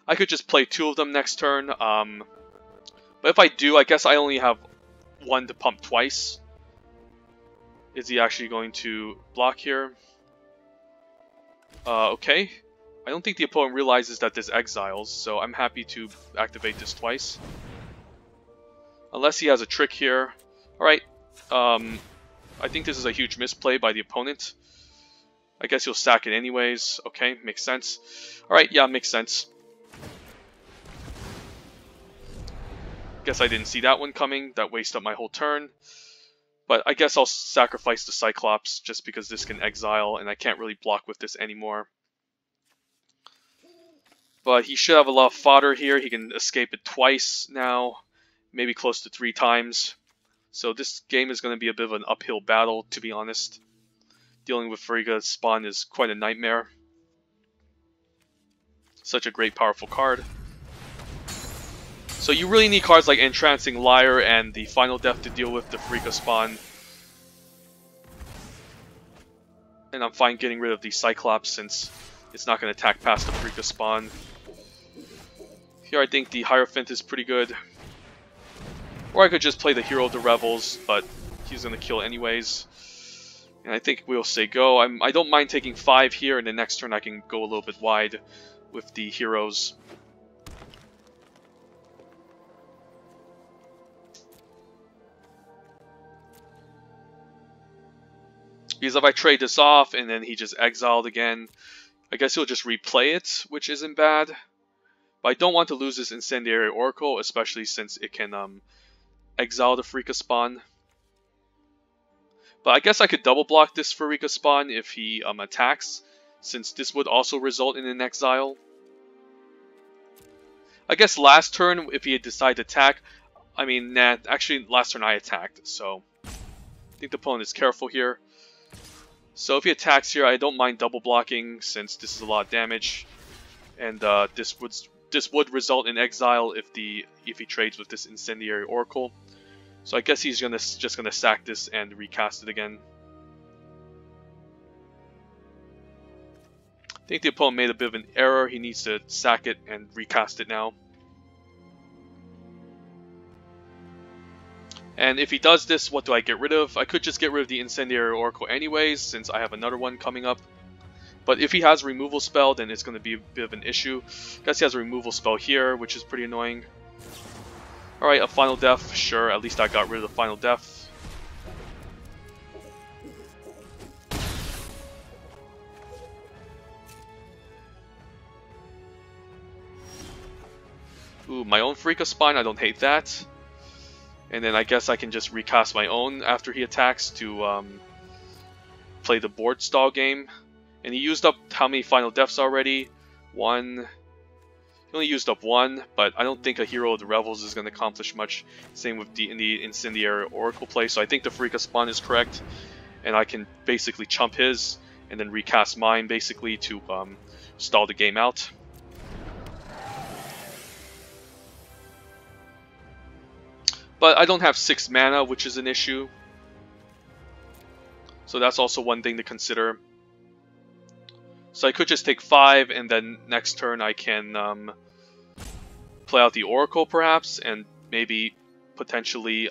I could just play 2 of them next turn. But if I do, I guess I only have 1 to pump twice. Is he actually going to block here? Okay. I don't think the opponent realizes that this exiles, so I'm happy to activate this twice. Unless he has a trick here. Alright. I think this is a huge misplay by the opponent. I guess he'll sack it anyways. Okay, makes sense. Alright, yeah, makes sense. Guess I didn't see that one coming. That wasted up my whole turn. But I guess I'll sacrifice the Cyclops just because this can exile and I can't really block with this anymore. But he should have a lot of fodder here. He can escape it twice now. Maybe close to 3 times. So this game is going to be a bit of an uphill battle, to be honest. Dealing with Pharika's spawn is quite a nightmare. Such a great, powerful card. So you really need cards like Entrancing Liar and the Final Death to deal with the Pharika spawn. And I'm fine getting rid of the Cyclops since it's not going to attack past the Pharika spawn. Here I think the Hierophant is pretty good. Or I could just play the Hero of the Revels, but he's going to kill anyways. And I think we'll say go. I don't mind taking 5 here, and the next turn I can go a little bit wide with the heroes. Because if I trade this off and then he just exiled again, I guess he'll just replay it, which isn't bad. But I don't want to lose this Incendiary Oracle, especially since it can exile the Pharika spawn. But I guess I could double block this Pharika spawn if he attacks, since this would also result in an exile. I guess last turn, if he had decided to attack, I mean, nah, actually last turn I attacked, so I think the opponent is careful here. So if he attacks here, I don't mind double blocking, since this is a lot of damage, and this would result in exile if he trades with this Incendiary Oracle. So I guess he's just gonna sack this and recast it again. I think the opponent made a bit of an error. He needs to sack it and recast it now. And if he does this, what do I get rid of? I could just get rid of the Incendiary Oracle anyways, since I have another one coming up. But if he has a removal spell, then it's going to be a bit of an issue. I guess he has a removal spell here, which is pretty annoying. Alright, a Final Death. Sure, at least I got rid of the Final Death. Ooh, my own Pharika spawn, I don't hate that. And then I guess I can just recast my own after he attacks to play the board stall game. And he used up how many Final Deaths already? 1. He only used up 1, but I don't think a Hero of the Revels is going to accomplish much. Same with the Incendiary Oracle play, so I think the Pharika spawn is correct. And I can basically chump his, and then recast mine basically to stall the game out. But I don't have 6 mana, which is an issue. So that's also one thing to consider. So I could just take 5, and then next turn I can play out the Oracle perhaps, and maybe potentially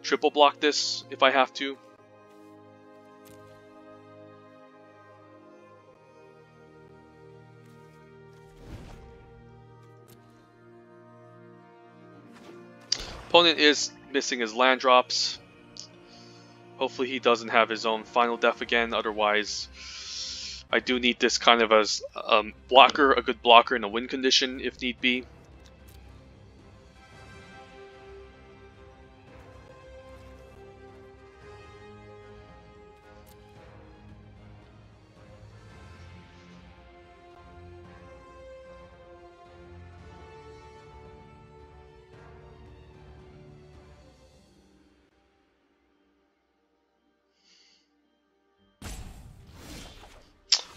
triple block this if I have to. opponent is missing his land drops. Hopefully he doesn't have his own final death again, otherwise I do need this kind of as blocker, a good blocker in a win condition if need be.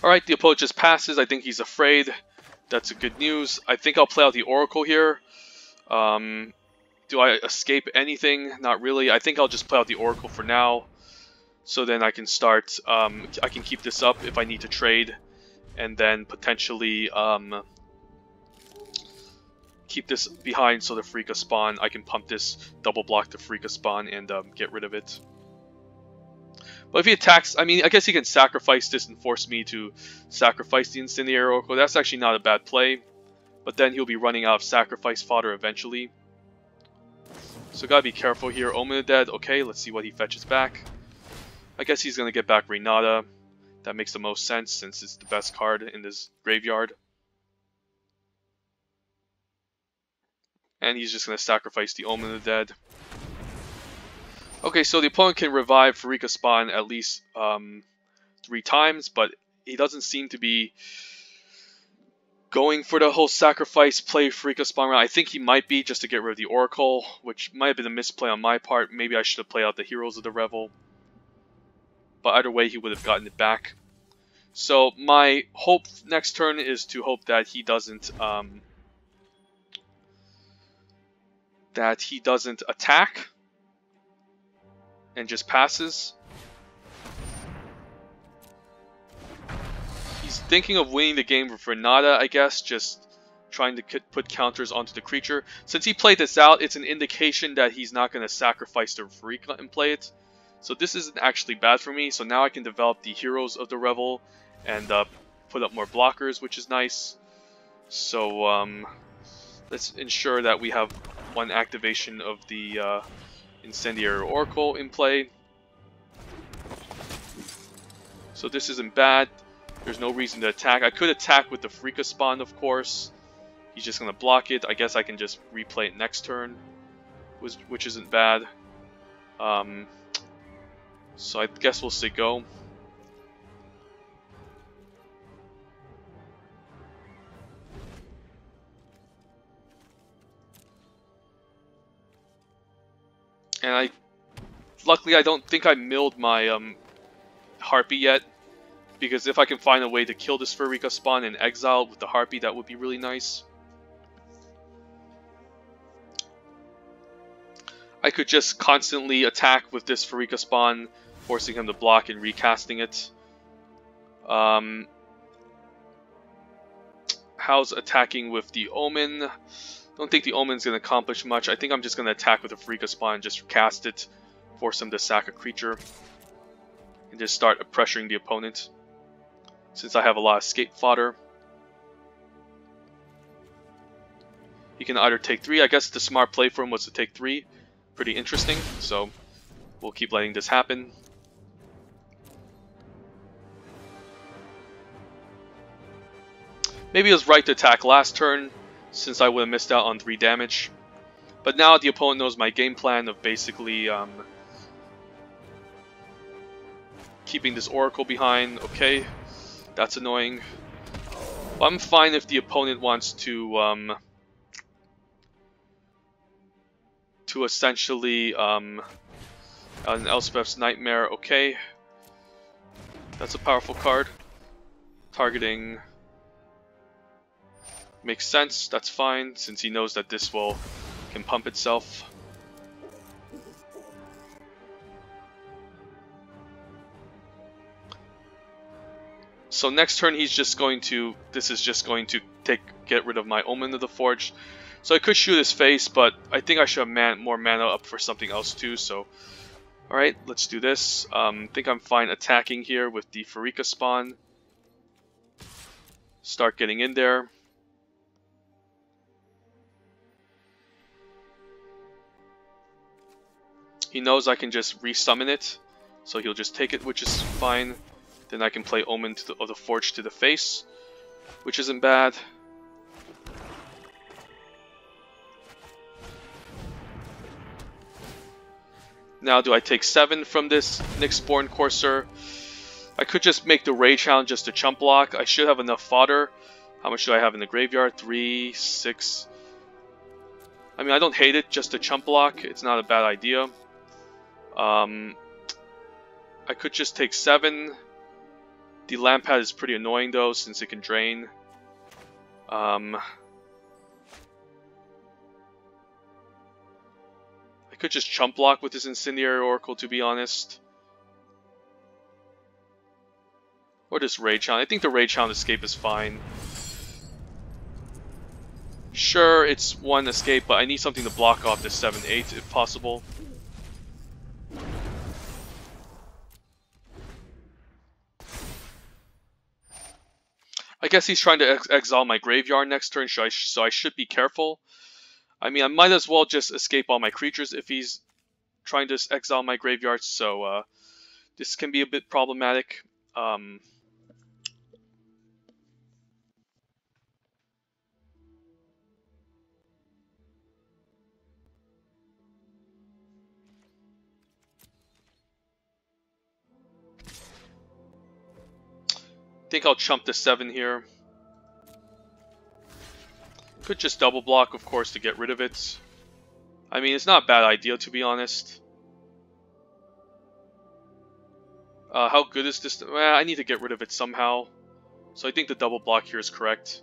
Alright, the opponent just passes. I think he's afraid. That's a good news. I think I'll play out the Oracle here. Do I escape anything? Not really. I think I'll just play out the Oracle for now. So then I can start, I can keep this up if I need to trade. And then potentially keep this behind so the Pharika spawn. I can pump this, double block the Pharika spawn, and get rid of it. But if he attacks, I mean, I guess he can sacrifice this and force me to sacrifice the Incendiary Oracle. That's actually not a bad play. But then he'll be running out of sacrifice fodder eventually. So gotta be careful here. Omen of the Dead, okay, let's see what he fetches back. I guess he's gonna get back Renata. That makes the most sense since it's the best card in this graveyard. And he's just gonna sacrifice the Omen of the Dead. Okay, so the opponent can revive Pharika spawn at least 3 times, but he doesn't seem to be going for the whole sacrifice play Pharika spawn round. I think he might be just to get rid of the Oracle, which might have been a misplay on my part. Maybe I should have played out the Heroes of the Revel. But either way, he would have gotten it back. So my hope next turn is to hope that he doesn't attack and just passes. He's thinking of winning the game with Renata, I guess, just trying to put counters onto the creature. Since he played this out, it's an indication that he's not going to sacrifice the Pharika and play it. So this isn't actually bad for me. So now I can develop the Heroes of the Revel and put up more blockers, which is nice. So let's ensure that we have one activation of the Incendiary Oracle in play. So this isn't bad. There's no reason to attack. I could attack with the Pharika spawn, of course. He's just going to block it. I guess I can just replay it next turn, which isn't bad. So I guess we'll say go. And luckily I don't think I milled my Harpy yet, because if I can find a way to kill this Pharika spawn and exile with the Harpy, that would be really nice. I could just constantly attack with this Pharika spawn, forcing him to block and recasting it. How's attacking with the Omen? Don't think the Omen's going to accomplish much. I think I'm just going to attack with the Pharika spawn and just cast it, force him to sack a creature, and just start pressuring the opponent, since I have a lot of escape fodder. He can either take 3. I guess the smart play for him was to take 3. Pretty interesting, so we'll keep letting this happen. Maybe it was right to attack last turn, since I would have missed out on 3 damage. But now the opponent knows my game plan of basically keeping this Oracle behind. Okay, that's annoying. Well, I'm fine if the opponent wants to essentially an Elspeth's Nightmare. Okay, that's a powerful card. Targeting makes sense. That's fine, since he knows that this can pump itself. So next turn he's just going to, this is just going to get rid of my Omen of the Forge. So I could shoot his face, but I think I should have more mana up for something else too. So, alright, let's do this. I think I'm fine attacking here with the Pharika spawn. Start getting in there. He knows I can just resummon it, so he'll just take it, which is fine. Then I can play Omen of the Forge to the face, which isn't bad. Now, do I take 7 from this Nyxborn Courser? I could just make the Rage Hound just a chump block. I should have enough fodder. How much do I have in the graveyard? 3, 6. I mean, I don't hate it, just a chump block. It's not a bad idea. I could just take 7. The Lamp Pad is pretty annoying though, since it can drain. I could just chump block with this Incendiary Oracle, to be honest. Or this Rage Hound. I think the Rage Hound escape is fine. Sure, it's 1 escape, but I need something to block off this 7-8 if possible. I guess he's trying to exile my graveyard next turn, so I should be careful. I mean, I might as well just escape all my creatures if he's trying to exile my graveyard, so this can be a bit problematic. I think I'll chump the 7 here. Could just double block, of course, to get rid of it. I mean, it's not a bad idea, to be honest. How good is this? Well, I need to get rid of it somehow. So I think the double block here is correct.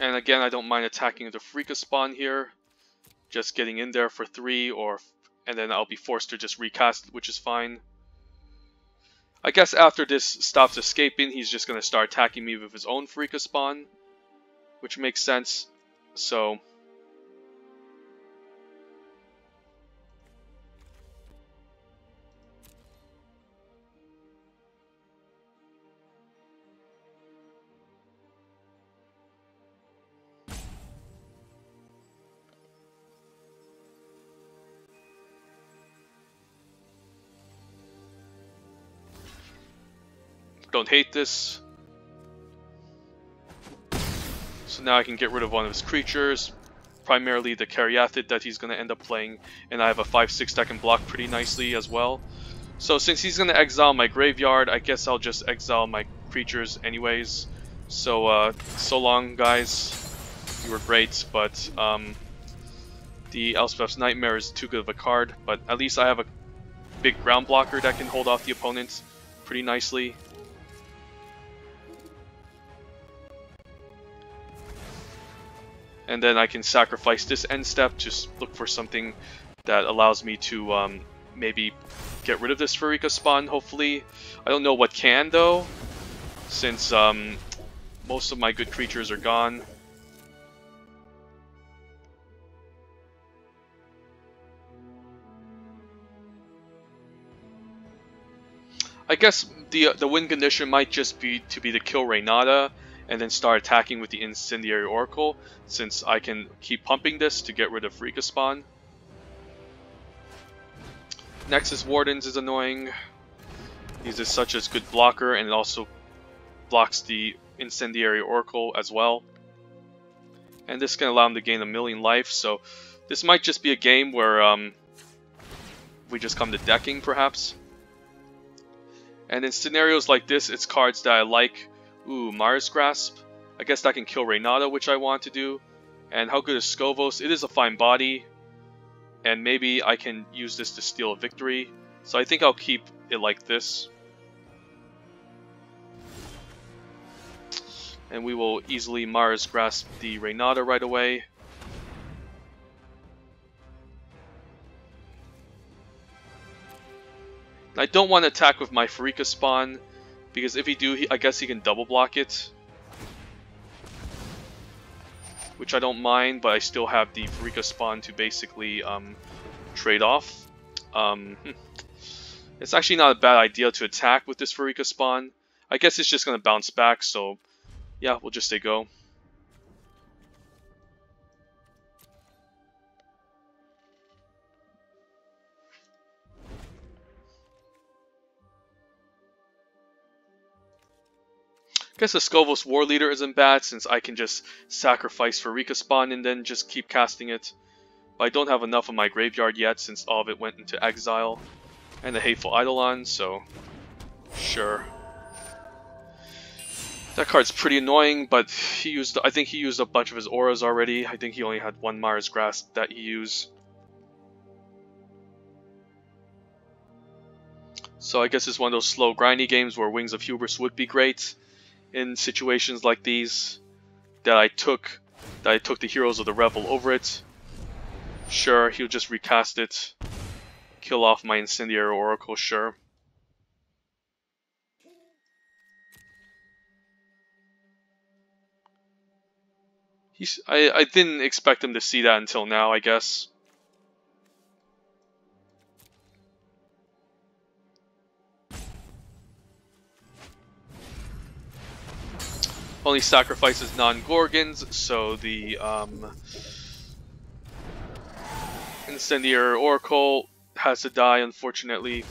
And again, I don't mind attacking the Pharika spawn here. Just getting in there for 3, and then I'll be forced to just recast, which is fine. I guess after this stops escaping, he's just going to start attacking me with his own Pharika spawn, which makes sense. So don't hate this. So now I can get rid of one of his creatures, primarily the Caryatid that he's going to end up playing, and I have a 5/6 that can block pretty nicely as well. So since he's going to exile my graveyard, I guess I'll just exile my creatures anyways. So so long guys, you were great, but the Elspeth's Nightmare is too good of a card, but at least I have a big ground blocker that can hold off the opponent pretty nicely. And then I can sacrifice this end step, just look for something that allows me to maybe get rid of this Pharika spawn, hopefully. I don't know what can though, since most of my good creatures are gone. I guess the win condition might just be to kill Reynada and then start attacking with the Incendiary Oracle, since I can keep pumping this to get rid of Pharika spawn. Nexus Wardens is annoying. He's just such a good blocker, and it also blocks the Incendiary Oracle as well. And this can allow him to gain 1,000,000 life, so this might just be a game where we just come to decking, perhaps. And in scenarios like this, it's cards that I like. Ooh, Mars Grasp. I guess that can kill Reynada, which I want to do. And how good is Skovos? It is a fine body. And maybe I can use this to steal a victory. So I think I'll keep it like this. And we will easily Mars Grasp the Reynada right away. I don't want to attack with my Pharika spawn, because if he do, I guess he can double block it. Which I don't mind, but I still have the Pharika spawn to basically trade off. It's actually not a bad idea to attack with this Pharika spawn. I guess it's just going to bounce back, so yeah, we'll just say go. I guess the Skovos War Leader isn't bad, since I can just sacrifice Pharika spawn and then just keep casting it. But I don't have enough of my graveyard yet, since all of it went into exile. And the Hateful Eidolon, so sure. That card's pretty annoying, but I think he used a bunch of his auras already. I think he only had one Myra's Grasp that he used. So I guess it's one of those slow grindy games where Wings of Hubris would be great in situations like these. That I took the Heroes of the Revel over it. Sure, he'll just recast it. Kill off my Incendiary Oracle, sure. I didn't expect him to see that until now, I guess. Only sacrifices non-Gorgons, so the Incendiary Oracle has to die, unfortunately.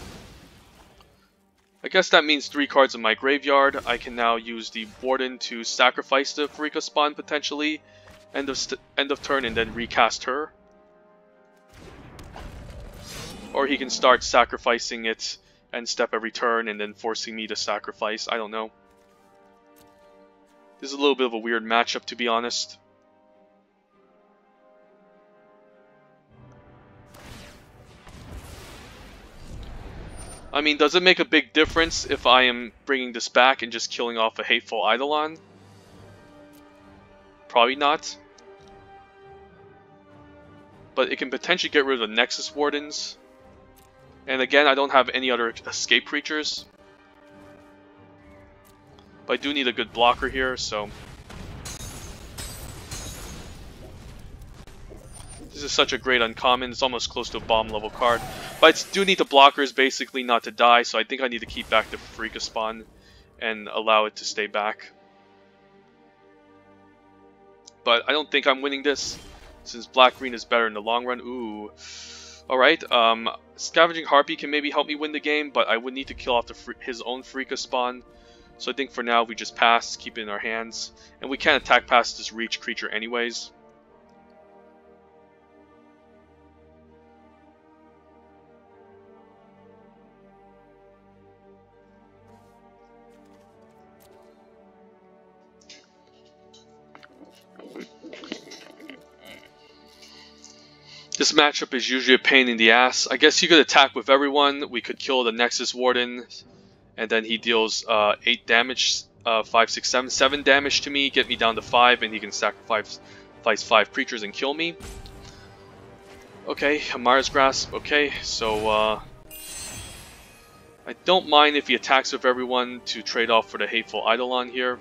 I guess that means 3 cards in my graveyard. I can now use the Warden to sacrifice the Pharika spawn potentially, end of turn, and then recast her. Or he can start sacrificing it and step every turn and then forcing me to sacrifice. I don't know. This is a little bit of a weird matchup, to be honest. I mean, does it make a big difference if I am bringing this back and just killing off a Hateful Eidolon? Probably not. But it can potentially get rid of the Nexus Wardens. And again, I don't have any other escape creatures. But I do need a good blocker here, so... This is such a great uncommon, it's almost close to a bomb level card. But I do need the blockers basically not to die, so I think I need to keep back the Pharika spawn and allow it to stay back. But I don't think I'm winning this, since black-green is better in the long run. Ooh. Alright, Scavenging Harpy can maybe help me win the game, but I would need to kill off his own Pharika spawn. So I think for now we just pass, keep it in our hands. And we can't attack past this reach creature anyways. This matchup is usually a pain in the ass. I guess you could attack with everyone. We could kill the Nexus Warden, and then he deals 8 damage, 5, 6, 7, 7 damage to me, get me down to 5, and he can sacrifice 5 creatures and kill me. Okay, Myra's Grasp. Okay, so I don't mind if he attacks with everyone to trade off for the Hateful Eidolon here.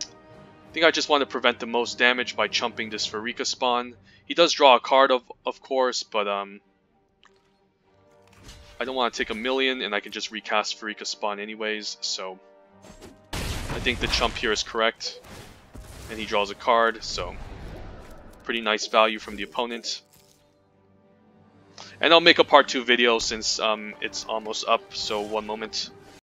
I think I just want to prevent the most damage by chumping this Pharika spawn. He does draw a card, of course, but I don't want to take a million, and I can just recast Pharika spawn anyways, so I think the chump here is correct. And he draws a card, so pretty nice value from the opponent. And I'll make a part 2 video since it's almost up, so one moment.